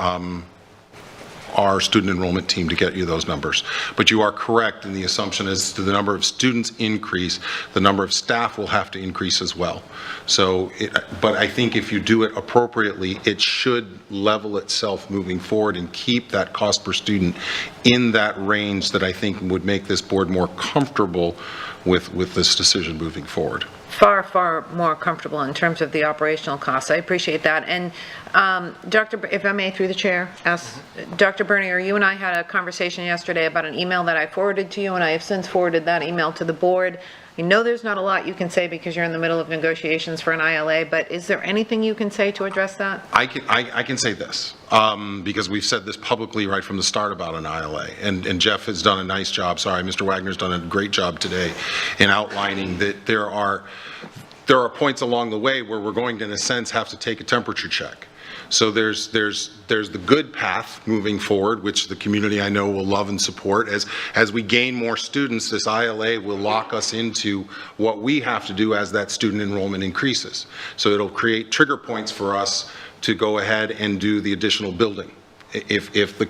our student enrollment team to get you those numbers. But you are correct in the assumption as to the number of students increase, the number of staff will have to increase as well. So, but I think if you do it appropriately, it should level itself moving forward and keep that cost per student in that range that I think would make this board more comfortable with this decision moving forward. Far, far more comfortable in terms of the operational costs. I appreciate that. And if I may, through the chair, ask Dr. Bernier, you and I had a conversation yesterday about an email that I forwarded to you, and I have since forwarded that email to the board. I know there's not a lot you can say because you're in the middle of negotiations for an ILA, but is there anything you can say to address that? I can say this, because we've said this publicly right from the start about an ILA, and Jeff has done a nice job, Mr. Wagner's done a great job today in outlining that there are points along the way where we're going to, in a sense, have to take a temperature check. So there's the good path moving forward, which the community I know will love and support. As we gain more students, this ILA will lock us into what we have to do as that student enrollment increases. So it'll create trigger points for us to go ahead and do the additional building. If the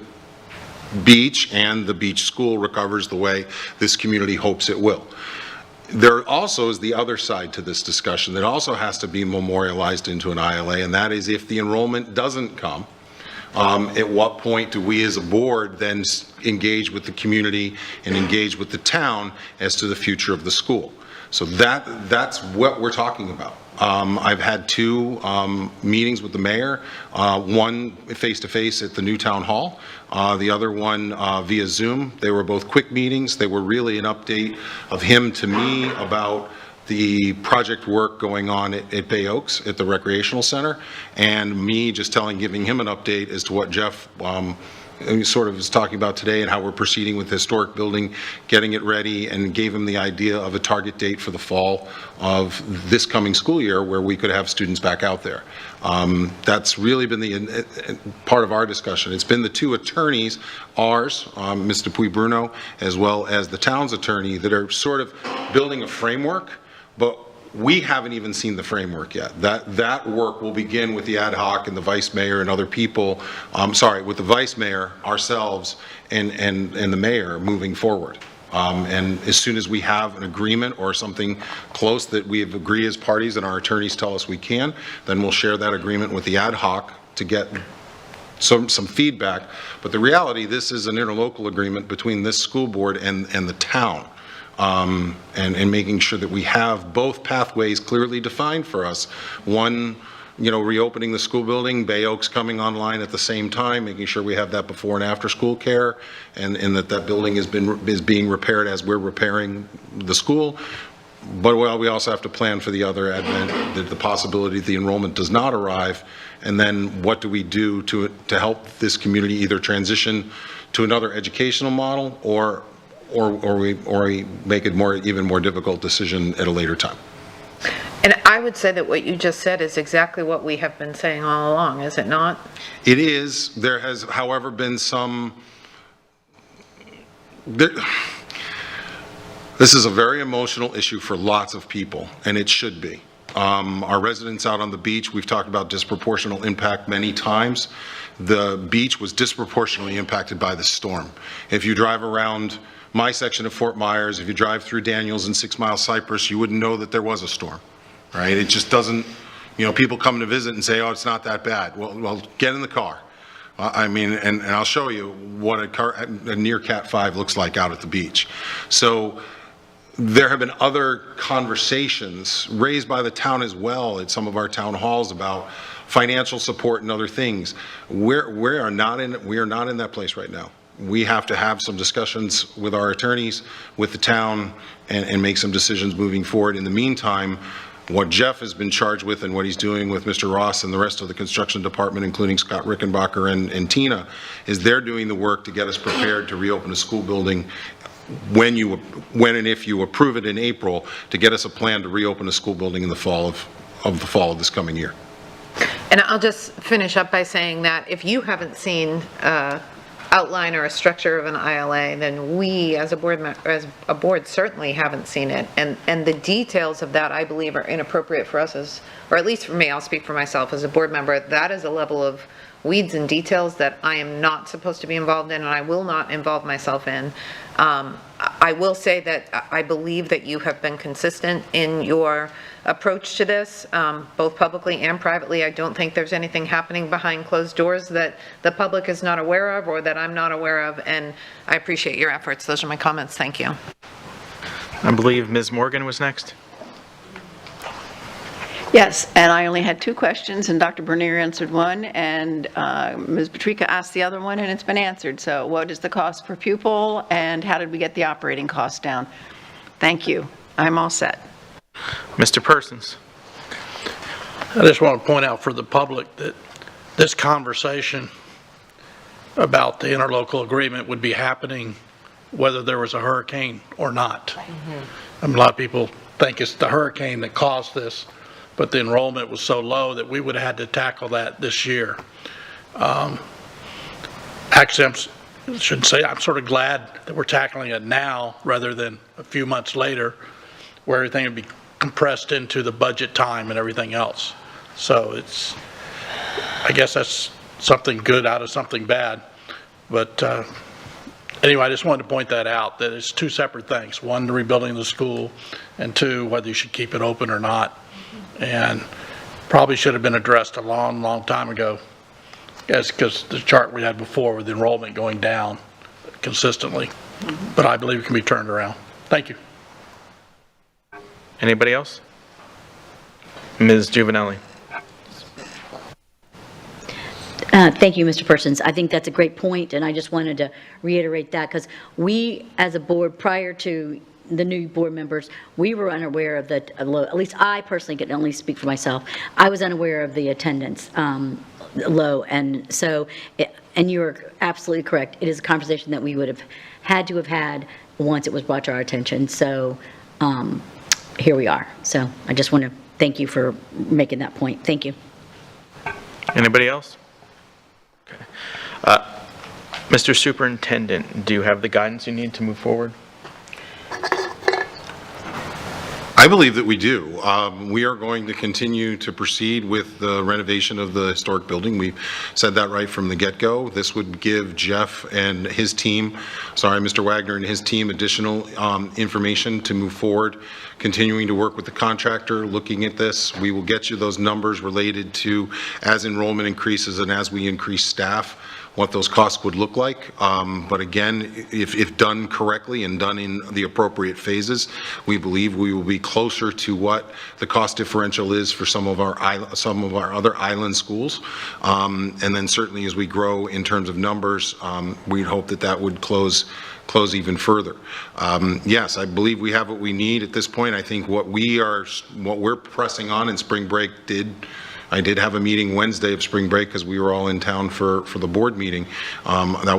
beach and the beach school recovers the way this community hopes it will. There also is the other side to this discussion that also has to be memorialized into an ILA, and that is if the enrollment doesn't come, at what point do we as a board then engage with the community and engage with the town as to the future of the school? So that's what we're talking about. I've had 2 meetings with the mayor, one face-to-face at the new town hall, the other one via Zoom. They were both quick meetings. They were really an update of him to me about the project work going on at Bay Oaks at the recreational center, and me just giving him an update as to what Jeff sort of was talking about today and how we're proceeding with the historic building, getting it ready, and gave him the idea of a target date for the fall of this coming school year where we could have students back out there. That's really been the part of our discussion. It's been the 2 attorneys, ours, Ms. Dupuy-Bruno, as well as the town's attorney, that are sort of building a framework, but we haven't even seen the framework yet. That work will begin with the ad hoc and the vice mayor and other people, with the vice mayor, ourselves, and the mayor moving forward. And as soon as we have an agreement or something close that we have agreed as parties and our attorneys tell us we can, then we'll share that agreement with the ad hoc to get some feedback. But the reality, this is an interlocal agreement between this school board and the town. And making sure that we have both pathways clearly defined for us. One, reopening the school building, Bay Oaks coming online at the same time, making sure we have that before and after school care, and that building is being repaired as we're repairing the school. But we also have to plan for the other advent, the possibility the enrollment does not arrive, and then what do we do to help this community either transition to another educational model or we make it even more difficult decision at a later time. And I would say that what you just said is exactly what we have been saying all along, is it not? It is. There has, however, been this is a very emotional issue for lots of people, and it should be. Our residents out on the beach, we've talked about disproportional impact many times. The beach was disproportionately impacted by the storm. If you drive around my section of Fort Myers, if you drive through Daniels and 6 Mile Cypress, you wouldn't know that there was a storm, right? It just doesn't, people come to visit and say, oh, it's not that bad. Well, get in the car. And I'll show you what a near Cat 5 looks like out at the beach. So there have been other conversations raised by the town as well at some of our town halls about financial support and other things. We are not in that place right now. We have to have some discussions with our attorneys, with the town, and make some decisions moving forward. In the meantime, what Jeff has been charged with and what he's doing with Mr. Ross and the rest of the construction department, including Scott Rickenbacker and Tina, is they're doing the work to get us prepared to reopen a school building when and if you approve it in April, to get us a plan to reopen a school building in the fall of this coming year. And I'll just finish up by saying that if you haven't seen outline or a structure of an ILA, then we as a board certainly haven't seen it. And the details of that, I believe, are inappropriate for us as, or at least for me, I'll speak for myself as a board member. That is a level of weeds and details that I am not supposed to be involved in, and I will not involve myself in. I will say that I believe that you have been consistent in your approach to this, both publicly and privately. I don't think there's anything happening behind closed doors that the public is not aware of or that I'm not aware of, and I appreciate your efforts. Those are my comments. Thank you. I believe Ms. Morgan was next. Yes, and I only had 2 questions, and Dr. Bernier answered one, and Ms. Patrica asked the other one, and it's been answered. So what is the cost per pupil, and how did we get the operating cost down? Thank you. I'm all set. Mr. Persons. I just want to point out for the public that this conversation about the interlocal agreement would be happening whether there was a hurricane or not. A lot of people think it's the hurricane that caused this, but the enrollment was so low that we would have had to tackle that this year. Actually, I shouldn't say, I'm sort of glad that we're tackling it now rather than a few months later where everything would be compressed into the budget time and everything else. So I guess that's something good out of something bad. But anyway, I just wanted to point that out, that it's 2 separate things. 1, the rebuilding the school, and 2, whether you should keep it open or not. And probably should have been addressed a long, long time ago, because the chart we had before with the enrollment going down consistently. But I believe it can be turned around. Thank you. Anybody else? Ms. Juvenelli. Thank you, Mr. Persons. I think that's a great point, and I just wanted to reiterate that because we, as a board, prior to the new board members, we were unaware of the, at least I personally can only speak for myself, I was unaware of the attendance low, and so, and you're absolutely correct, it is a conversation that we would have had once it was brought to our attention, so here we are. So I just want to thank you for making that point. Thank you. Anybody else? Okay. Mr. Superintendent, do you have the guidance you need to move forward? I believe that we do. We are going to continue to proceed with the renovation of the historic building. We said that right from the get-go. This would give Jeff and his team, Mr. Wagner and his team, additional information to move forward, continuing to work with the contractor, looking at this. We will get you those numbers related to as enrollment increases and as we increase staff, what those costs would look like. But again, if done correctly and done in the appropriate phases, we believe we will be closer to what the cost differential is for some of our other island schools. And then certainly as we grow in terms of numbers, we'd hope that that would close even further. Yes, I believe we have what we need at this point. I think what we're pressing on in spring break I did have a meeting Wednesday of spring break because we were all in town for the board meeting. That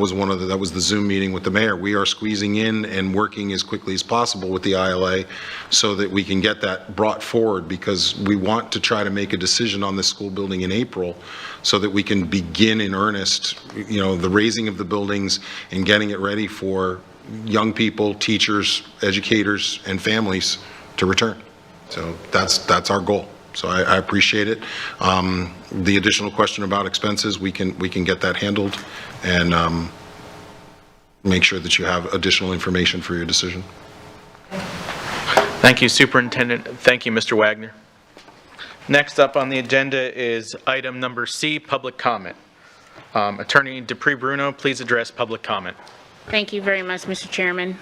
was the Zoom meeting with the mayor. We are squeezing in and working as quickly as possible with the ILA so that we can get that brought forward, because we want to try to make a decision on this school building in April so that we can begin in earnest, the raising of the buildings and getting it ready for young people, teachers, educators, and families to return. So that's our goal. So I appreciate it. The additional question about expenses, we can get that handled and make sure that you have additional information for your decision. Thank you, Superintendent. Thank you, Mr. Wagner. Next up on the agenda is item number C, public comment. Attorney Dupree Bruno, please address public comment. Thank you very much, Mr. Chairman.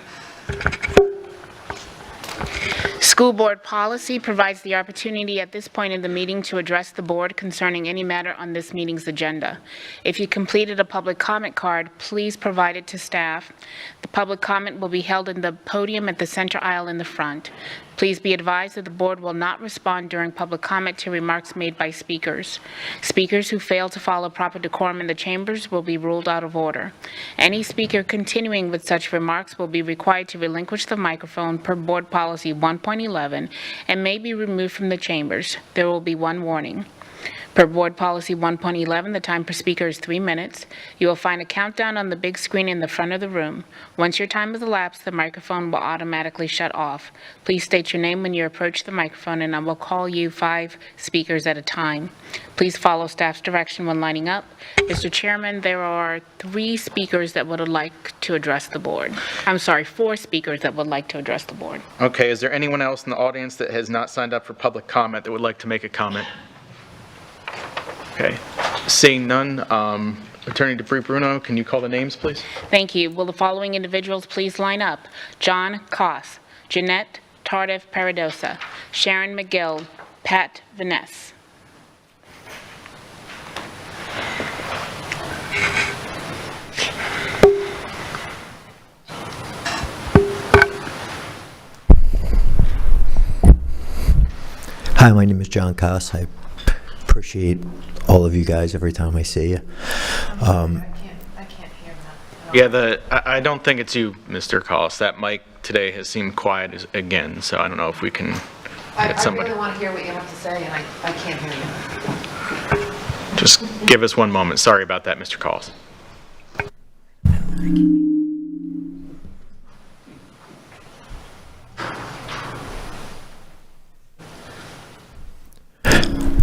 School board policy provides the opportunity at this point in the meeting to address the board concerning any matter on this meeting's agenda. If you completed a public comment card, please provide it to staff. The public comment will be held in the podium at the center aisle in the front. Please be advised that the board will not respond during public comment to remarks made by speakers. Speakers who fail to follow proper decorum in the chambers will be ruled out of order. Any speaker continuing with such remarks will be required to relinquish the microphone per board policy 1.11 and may be removed from the chambers. There will be one warning. Per Board Policy 1.11, the time per speaker is 3 minutes. You will find a countdown on the big screen in the front of the room. Once your time has elapsed, the microphone will automatically shut off. Please state your name when you approach the microphone, and I will call you 5 speakers at a time. Please follow staff's direction when lining up. Mr. Chairman, there are 3 speakers that would like to address the board. I'm sorry, 4 speakers that would like to address the board. Okay, is there anyone else in the audience that has not signed up for public comment that would like to make a comment? Okay, seeing none, Attorney DeBree Bruno, can you call the names, please? Thank you. Will the following individuals please line up? John Koss, Jeanette Tardif Paradosa, Sharon McGill, Pat Vaness. Hi, my name is John Koss. I appreciate all of you guys every time I see you. Yeah, I don't think it's you, Mr. Collis. That mic today has seemed quiet again, so I don't know if we can get somebody. I really want to hear what you have to say, and I can't hear you. Just give us one moment. Sorry about that, Mr. Collis.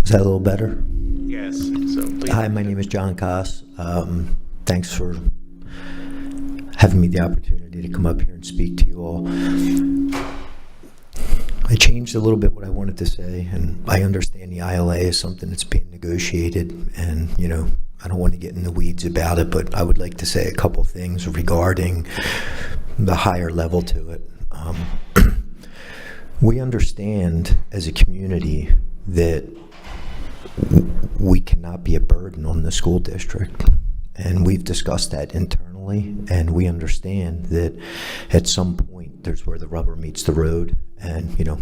Is that a little better? Yes. So please. Hi, my name is John Koss. Thanks for having me the opportunity to come up here and speak to you all. I changed a little bit what I wanted to say, and I understand the ILA is something that's being negotiated, and, you know, I don't want to get in the weeds about it, but I would like to say a couple things regarding the higher level to it. We understand as a community that we cannot be a burden on the school district, and we've discussed that internally, and we understand that at some point there's where the rubber meets the road, and, you know,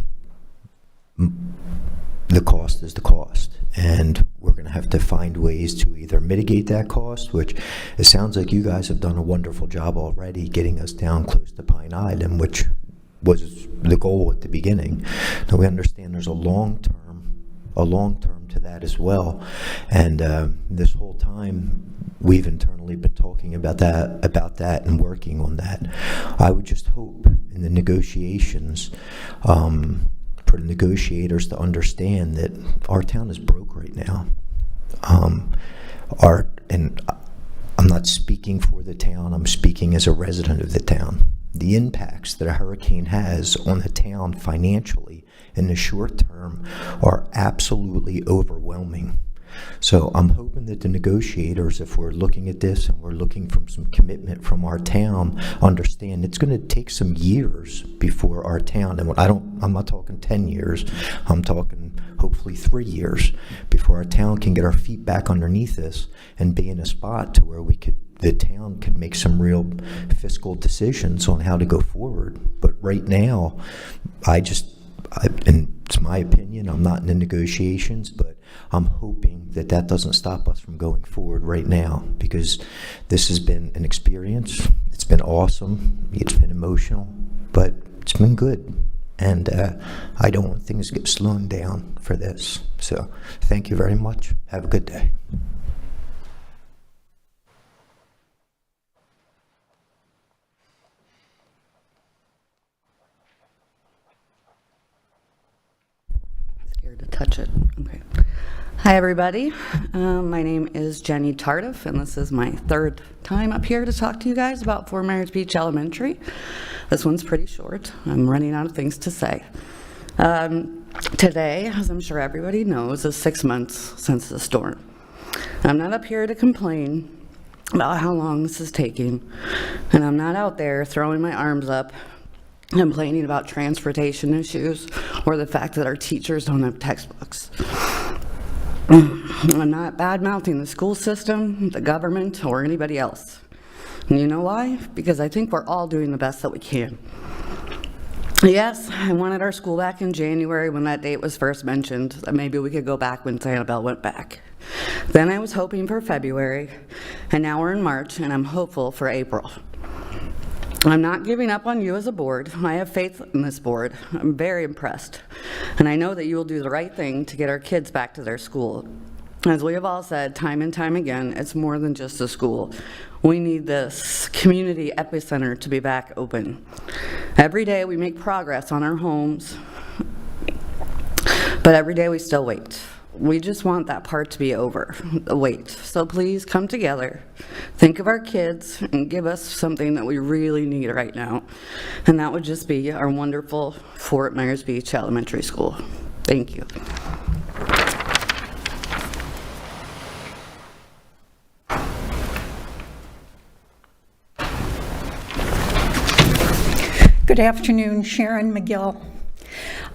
the cost is the cost, and we're going to have to find ways to either mitigate that cost, which it sounds like you guys have done a wonderful job already getting us down close to Pine Island, which was the goal at the beginning. Now we understand there's a long term to that as well, and this whole time we've internally been talking about that and working on that. I would just hope in the negotiations for the negotiators to understand that our town is broke right now. And I'm not speaking for the town, I'm speaking as a resident of the town. The impacts that a hurricane has on the town financially in the short term are absolutely overwhelming. So I'm hoping that the negotiators, if we're looking at this and we're looking for some commitment from our town, understand it's going to take some years before our town, and I'm not talking 10 years, I'm talking hopefully 3 years before our town can get our feet back underneath this and be in a spot to where the town could make some real fiscal decisions on how to go forward. But right now, and it's my opinion, I'm not in the negotiations, but I'm hoping that that doesn't stop us from going forward right now, because this has been an experience. It's been awesome. It's been emotional, but it's been good. And I don't want things to get slowed down for this. So thank you very much. Have a good day. Scared to touch it. Okay. Hi, everybody. My name is Jenny Tardif, and this is my 3rd time up here to talk to you guys about Fort Myers Beach Elementary. This one's pretty short. I'm running out of things to say. Today, as I'm sure everybody knows, is 6 months since the storm. I'm not up here to complain about how long this is taking, and I'm not out there throwing my arms up complaining about transportation issues or the fact that our teachers don't have textbooks. I'm not bad-mouthing the school system, the government, or anybody else. And you know why? Because I think we're all doing the best that we can. Yes, I wanted our school back in January when that date was first mentioned, that maybe we could go back when Sanibel went back. Then I was hoping for February, and now we're in March, and I'm hopeful for April. I'm not giving up on you as a board. I have faith in this board. I'm very impressed. And I know that you will do the right thing to get our kids back to their school. As we have all said time and time again, it's more than just a school. We need this community epicenter to be back open. Every day we make progress on our homes, but every day we still wait. We just want that part to be over, the wait. So please come together, think of our kids, and give us something that we really need right now. And that would just be our wonderful Fort Myers Beach Elementary School. Thank you. Good afternoon, Sharon McGill.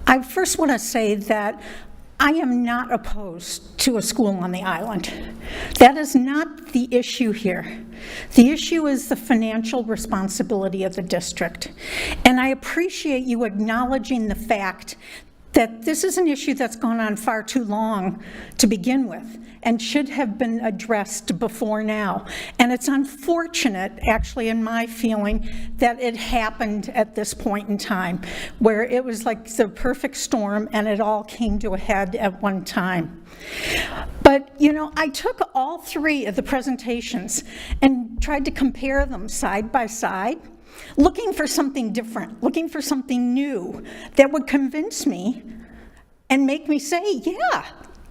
I first want to say that I am not opposed to a school on the island. That is not the issue here. The issue is the financial responsibility of the district. And I appreciate you acknowledging the fact that this is an issue that's gone on far too long to begin with and should have been addressed before now. And it's unfortunate, actually, in my feeling, that it happened at this point in time, where it was like the perfect storm and it all came to a head at one time. But, you know, I took all three of the presentations and tried to compare them side by side, looking for something different, looking for something new that would convince me and make me say, yeah,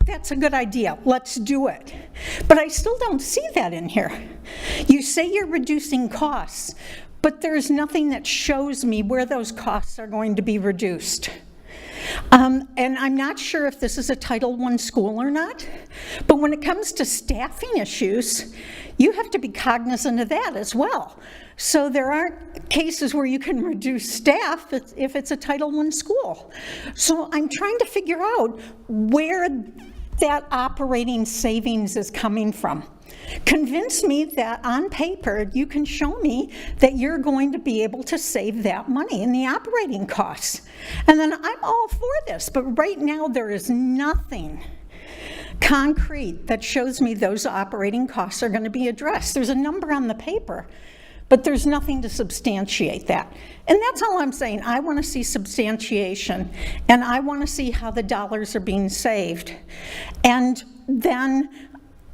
that's a good idea, let's do it. But I still don't see that in here. You say you're reducing costs, but there's nothing that shows me where those costs are going to be reduced. And I'm not sure if this is a Title I school or not, but when it comes to staffing issues, you have to be cognizant of that as well. So there aren't cases where you can reduce staff if it's a Title I school. So I'm trying to figure out where that operating savings is coming from. Convince me that on paper you can show me that you're going to be able to save that money in the operating costs. And then I'm all for this, but right now there is nothing concrete that shows me those operating costs are going to be addressed. There's a number on the paper, but there's nothing to substantiate that. And that's all I'm saying. I want to see substantiation, and I want to see how the dollars are being saved. And then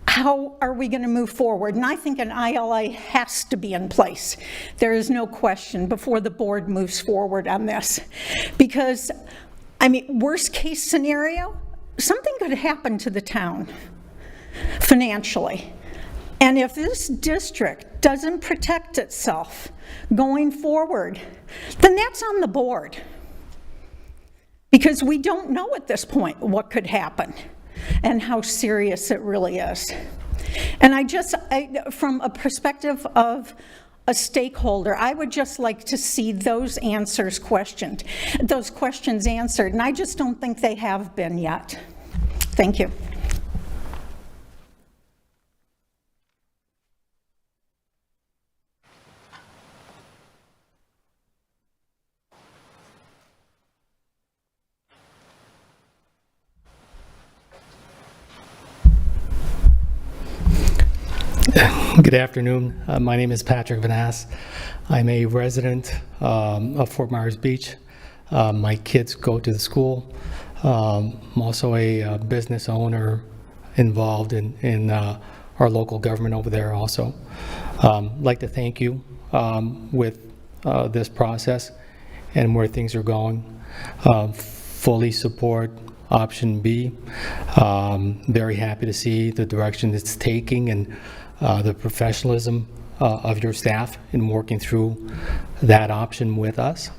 how are we going to move forward? And I think an ILA has to be in place. There is no question before the board moves forward on this. Because, I mean, worst case scenario, something could happen to the town financially. And if this district doesn't protect itself going forward, then that's on the board. Because we don't know at this point what could happen and how serious it really is. And from a perspective of a stakeholder, I would just like to see those questions answered, and I just don't think they have been yet. Thank you. Good afternoon. My name is Patrick Vanass. I'm a resident of Fort Myers Beach. My kids go to the school. I'm also a business owner involved in our local government over there also. I'd like to thank you with this process and where things are going. Fully support option B. Very happy to see the direction it's taking and the professionalism of your staff in working through that option with us.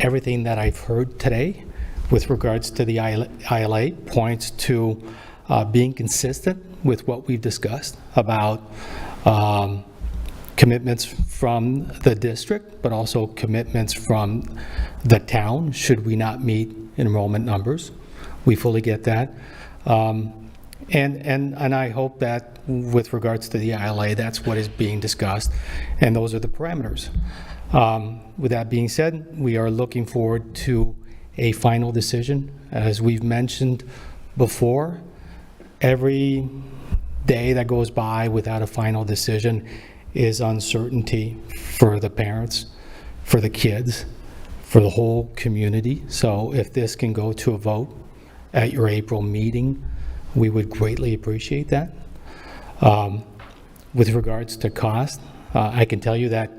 Everything that I've heard today with regards to the ILA points to being consistent with what we've discussed about commitments from the district, but also commitments from the town should we not meet enrollment numbers. We fully get that. And I hope that with regards to the ILA, that's what is being discussed, and those are the parameters. With that being said, we are looking forward to a final decision. As we've mentioned before, every day that goes by without a final decision is uncertainty for the parents, for the kids, for the whole community. So if this can go to a vote at your April meeting, we would greatly appreciate that. With regards to cost, I can tell you that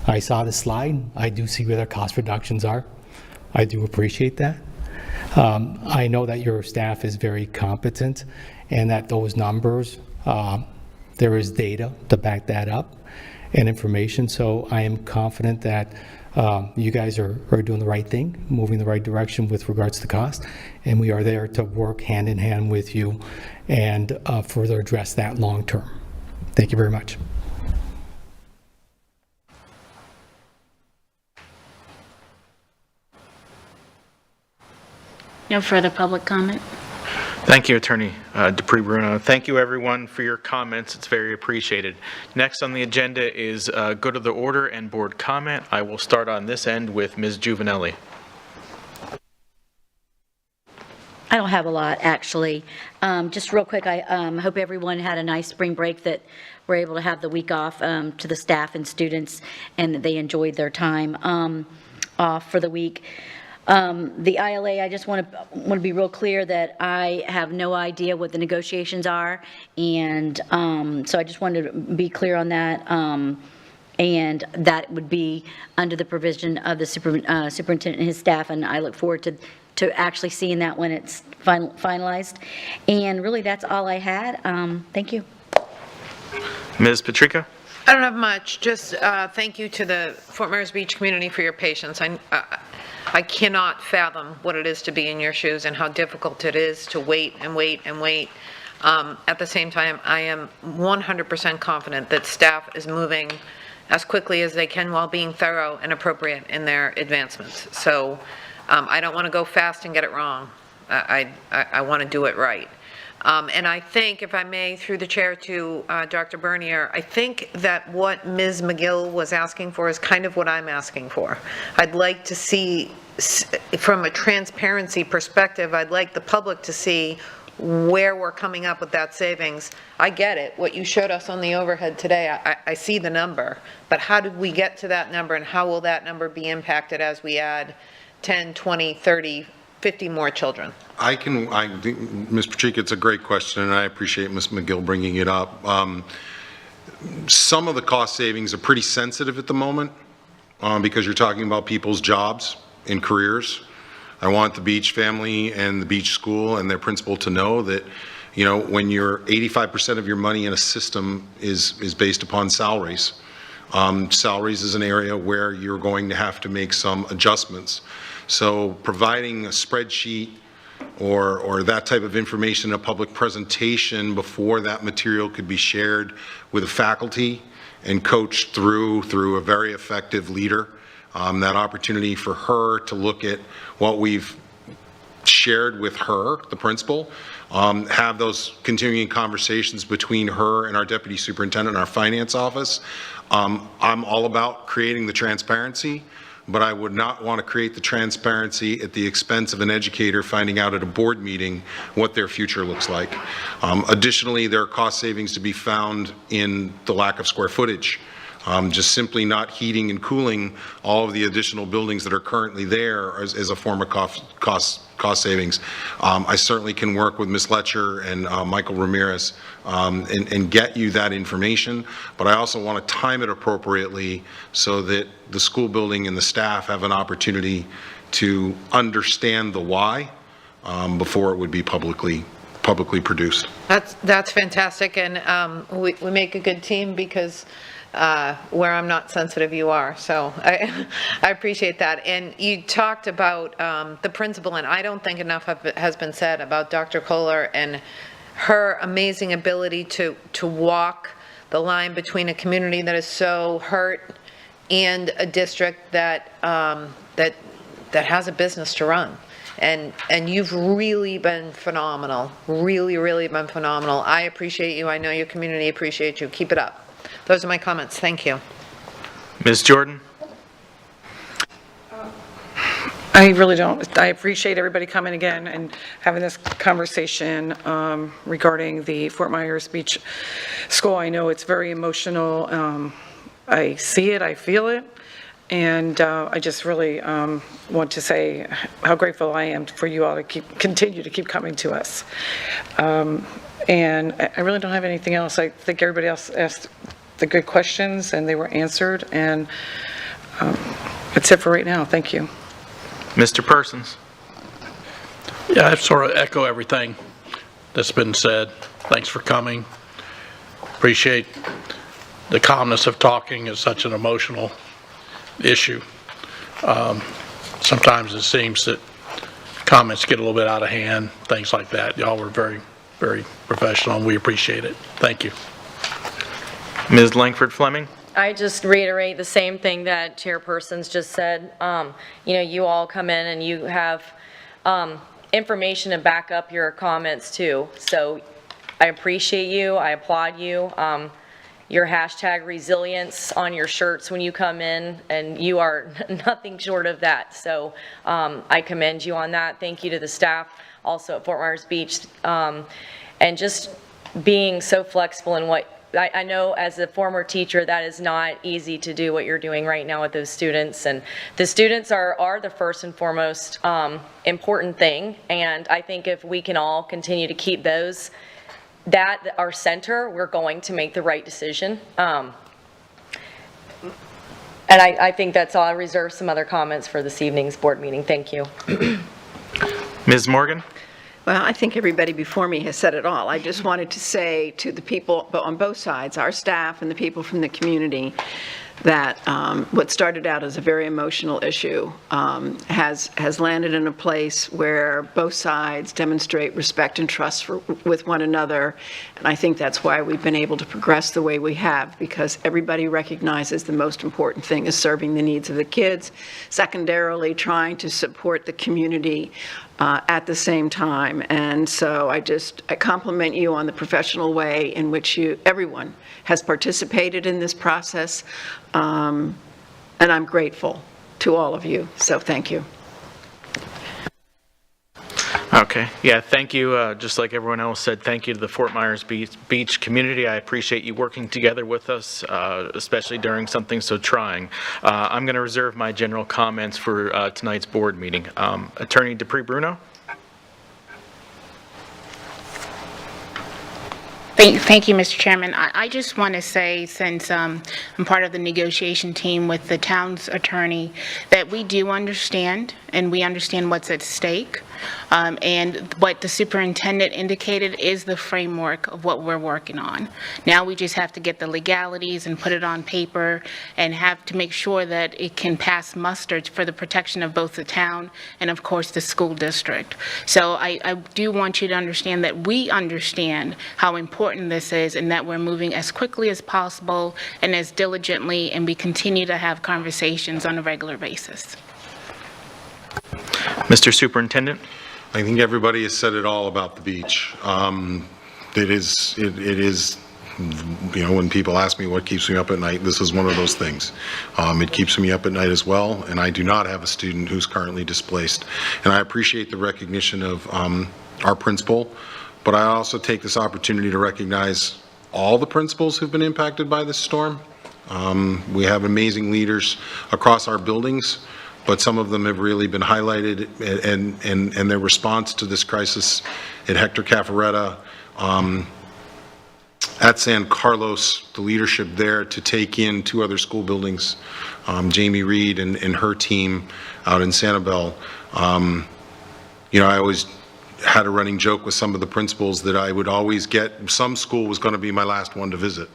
I saw the slide. I do see where the cost reductions are. I do appreciate that. I know that your staff is very competent and that those numbers, there is data to back that up and information. So I am confident that you guys are doing the right thing, moving the right direction with regards to cost, and we are there to work hand in hand with you and further address that long term. Thank you very much. No further public comment? Thank you, Attorney Dupree Bruno. Thank you, everyone, for your comments. It's very appreciated. Next on the agenda is go to the order and board comment. I will start on this end with Ms. Juvenelli. I don't have a lot, actually. Just real quick, I hope everyone had a nice spring break, that we're able to have the week off to the staff and students, and that they enjoyed their time off for the week. The ILA, I just want to be real clear that I have no idea what the negotiations are, and so I just wanted to be clear on that. And that would be under the provision of the superintendent and his staff, and I look forward to actually seeing that when it's finalized. And really, that's all I had. Thank you. Ms. Patrica? I don't have much. Just thank you to the Fort Myers Beach community for your patience. I cannot fathom what it is to be in your shoes and how difficult it is to wait and wait and wait. At the same time, I am 100% confident that staff is moving as quickly as they can while being thorough and appropriate in their advancements. So I don't want to go fast and get it wrong. I want to do it right. And I think, if I may, through the chair to Dr. Bernier, I think that what Ms. McGill was asking for is kind of what I'm asking for. I'd like to see, from a transparency perspective, I'd like the public to see where we're coming up with that savings. I get it. What you showed us on the overhead today, I see the number. But how did we get to that number, and how will that number be impacted as we add 10, 20, 30, 50 more children? Ms. Patrica, it's a great question, and I appreciate Ms. McGill bringing it up. Some of the cost savings are pretty sensitive at the moment because you're talking about people's jobs and careers. I want the Beach family and the Beach school and their principal to know that, you know, when you're 85% of your money in a system is based upon salaries. Salaries is an area where you're going to have to make some adjustments. So providing a spreadsheet or that type of information in a public presentation before that material could be shared with the faculty and coached through a very effective leader, that opportunity for her to look at what we've shared with her, the principal, have those continuing conversations between her and our deputy superintendent and our finance office. I'm all about creating the transparency, but I would not want to create the transparency at the expense of an educator finding out at a board meeting what their future looks like. Additionally, there are cost savings to be found in the lack of square footage. Just simply not heating and cooling all of the additional buildings that are currently there as a form of cost savings. I certainly can work with Ms. Letcher and Michael Ramirez and get you that information, but I also want to time it appropriately so that the school building and the staff have an opportunity to understand the why before it would be publicly produced. That's fantastic, and we make a good team because where I'm not sensitive, you are. So I appreciate that. And you talked about the principal, and I don't think enough has been said about Dr. Kohler and her amazing ability to walk the line between a community that is so hurt and a district that that has a business to run. And you've really been phenomenal, really been phenomenal. I appreciate you. I know your community appreciates you. Keep it up. Those are my comments. Thank you. Ms. Jordan? I really don't. I appreciate everybody coming again and having this conversation regarding the Fort Myers Beach School. I know it's very emotional. I see it, I feel it, and I just really want to say how grateful I am for you all to continue to keep coming to us. And I really don't have anything else. I think everybody else asked the good questions, and they were answered, and that's it for right now. Thank you. Mr. Persons. Yeah, I sort of echo everything that's been said. Thanks for coming. Appreciate the calmness of talking. Is such an emotional issue. Sometimes it seems that comments get a little bit out of hand, things like that. Y'all were very, very professional, and we appreciate it. Thank you. Ms. Langford Fleming. I just reiterate the same thing that Chairpersons just said. You all come in and you have information to back up your comments too. So I appreciate you. I applaud you. Your hashtag resilience on your shirts when you come in, and you are nothing short of that. So I commend you on that. Thank you to the staff also at Fort Myers Beach, and just being so flexible in what I know as a former teacher, that is not easy to do what you're doing right now with those students. And the students are the first and foremost important thing. And I think if we can all continue to keep those, that our center, we're going to make the right decision. And I think that's all. I reserve some other comments for this evening's board meeting. Thank you. Ms. Morgan. Well, I think everybody before me has said it all. I just wanted to say to the people on both sides, our staff and the people from the community, that what started out as a very emotional issue has landed in a place where both sides demonstrate respect and trust with one another. And I think that's why we've been able to progress the way we have, because everybody recognizes the most important thing is serving the needs of the kids, secondarily trying to support the community at the same time. And so I compliment you on the professional way in which everyone has participated in this process. And I'm grateful to all of you. So thank you. Okay. Yeah, thank you. Just like everyone else said, thank you to the Fort Myers Beach community. I appreciate you working together with us, especially during something so trying. I'm going to reserve my general comments for tonight's board meeting. Attorney Dupree Bruno. Thank you, Mr. Chairman. I just want to say, since I'm part of the negotiation team with the town's attorney, that we do understand, and we understand what's at stake. And what the superintendent indicated is the framework of what we're working on. Now we just have to get the legalities and put it on paper and have to make sure that it can pass muster for the protection of both the town and, of course, the school district. So I do want you to understand that we understand how important this is, and that we're moving as quickly as possible and as diligently, and we continue to have conversations on a regular basis. Mr. Superintendent. I think everybody has said it all about the beach. It is, when people ask me what keeps me up at night, this is one of those things. It keeps me up at night as well, and I do not have a student who's currently displaced. And I appreciate the recognition of our principal, but I also take this opportunity to recognize all the principals who've been impacted by this storm. We have amazing leaders across our buildings, but some of them have really been highlighted, and their response to this crisis at Hector Caffaretta, at San Carlos, the leadership there to take in 2 other school buildings, Jamie Reed and her team out in Sanibel. I always had a running joke with some of the principals that I would always get, some school was going to be my last one to visit.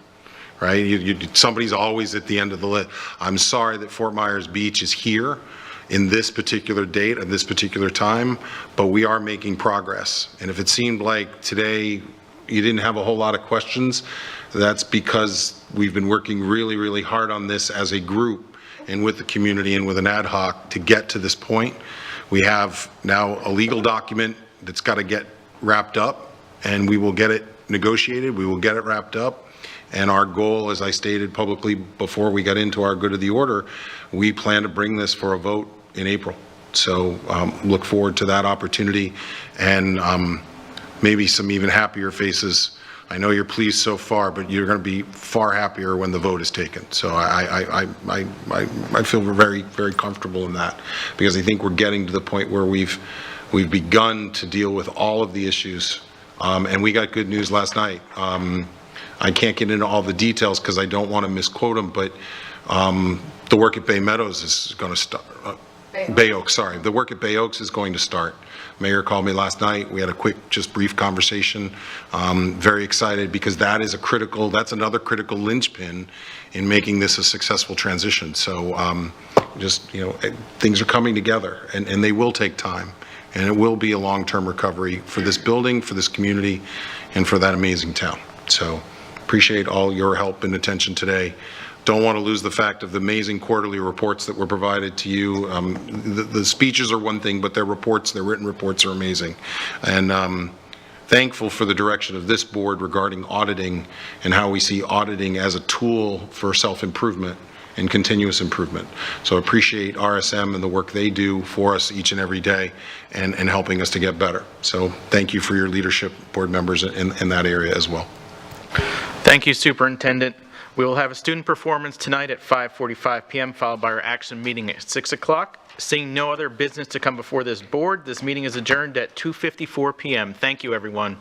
Right? Somebody's always at the end of the list. I'm sorry that Fort Myers Beach is here in this particular date at this particular time, but we are making progress. And if it seemed like today you didn't have a whole lot of questions, that's because we've been working really, really hard on this as a group and with the community and with an ad hoc to get to this point. We have now a legal document that's got to get wrapped up, and we will get it negotiated, we will get it wrapped up. And our goal, as I stated publicly before we got into our good of the order, we plan to bring this for a vote in April. So look forward to that opportunity, and maybe some even happier faces I know you're pleased so far, but you're going to be far happier when the vote is taken. So I feel we're very, very comfortable in that, because I think we're getting to the point where we've begun to deal with all of the issues. And we got good news last night. I can't get into all the details because I don't want to misquote them, but the work at Bay Meadows is going to start. Bay Oaks, sorry. The work at Bay Oaks is going to start. Mayor called me last night. We had a quick, just brief conversation. Very excited because that's another critical linchpin in making this a successful transition. So things are coming together, and they will take time. And it will be a long-term recovery for this building, for this community, and for that amazing town. So appreciate all your help and attention today. Don't want to lose the fact of the amazing quarterly reports that were provided to you. The speeches are one thing, but their written reports are amazing. And thankful for the direction of this board regarding auditing and how we see auditing as a tool for self-improvement and continuous improvement. So appreciate RSM and the work they do for us each and every day and helping us to get better. So thank you for your leadership, board members, in that area as well. Thank you, Superintendent. We will have a student performance tonight at 5:45 p.m., followed by our action meeting at 6 o'clock. Seeing no other business to come before this board, this meeting is adjourned at 2:54 p.m. Thank you, everyone.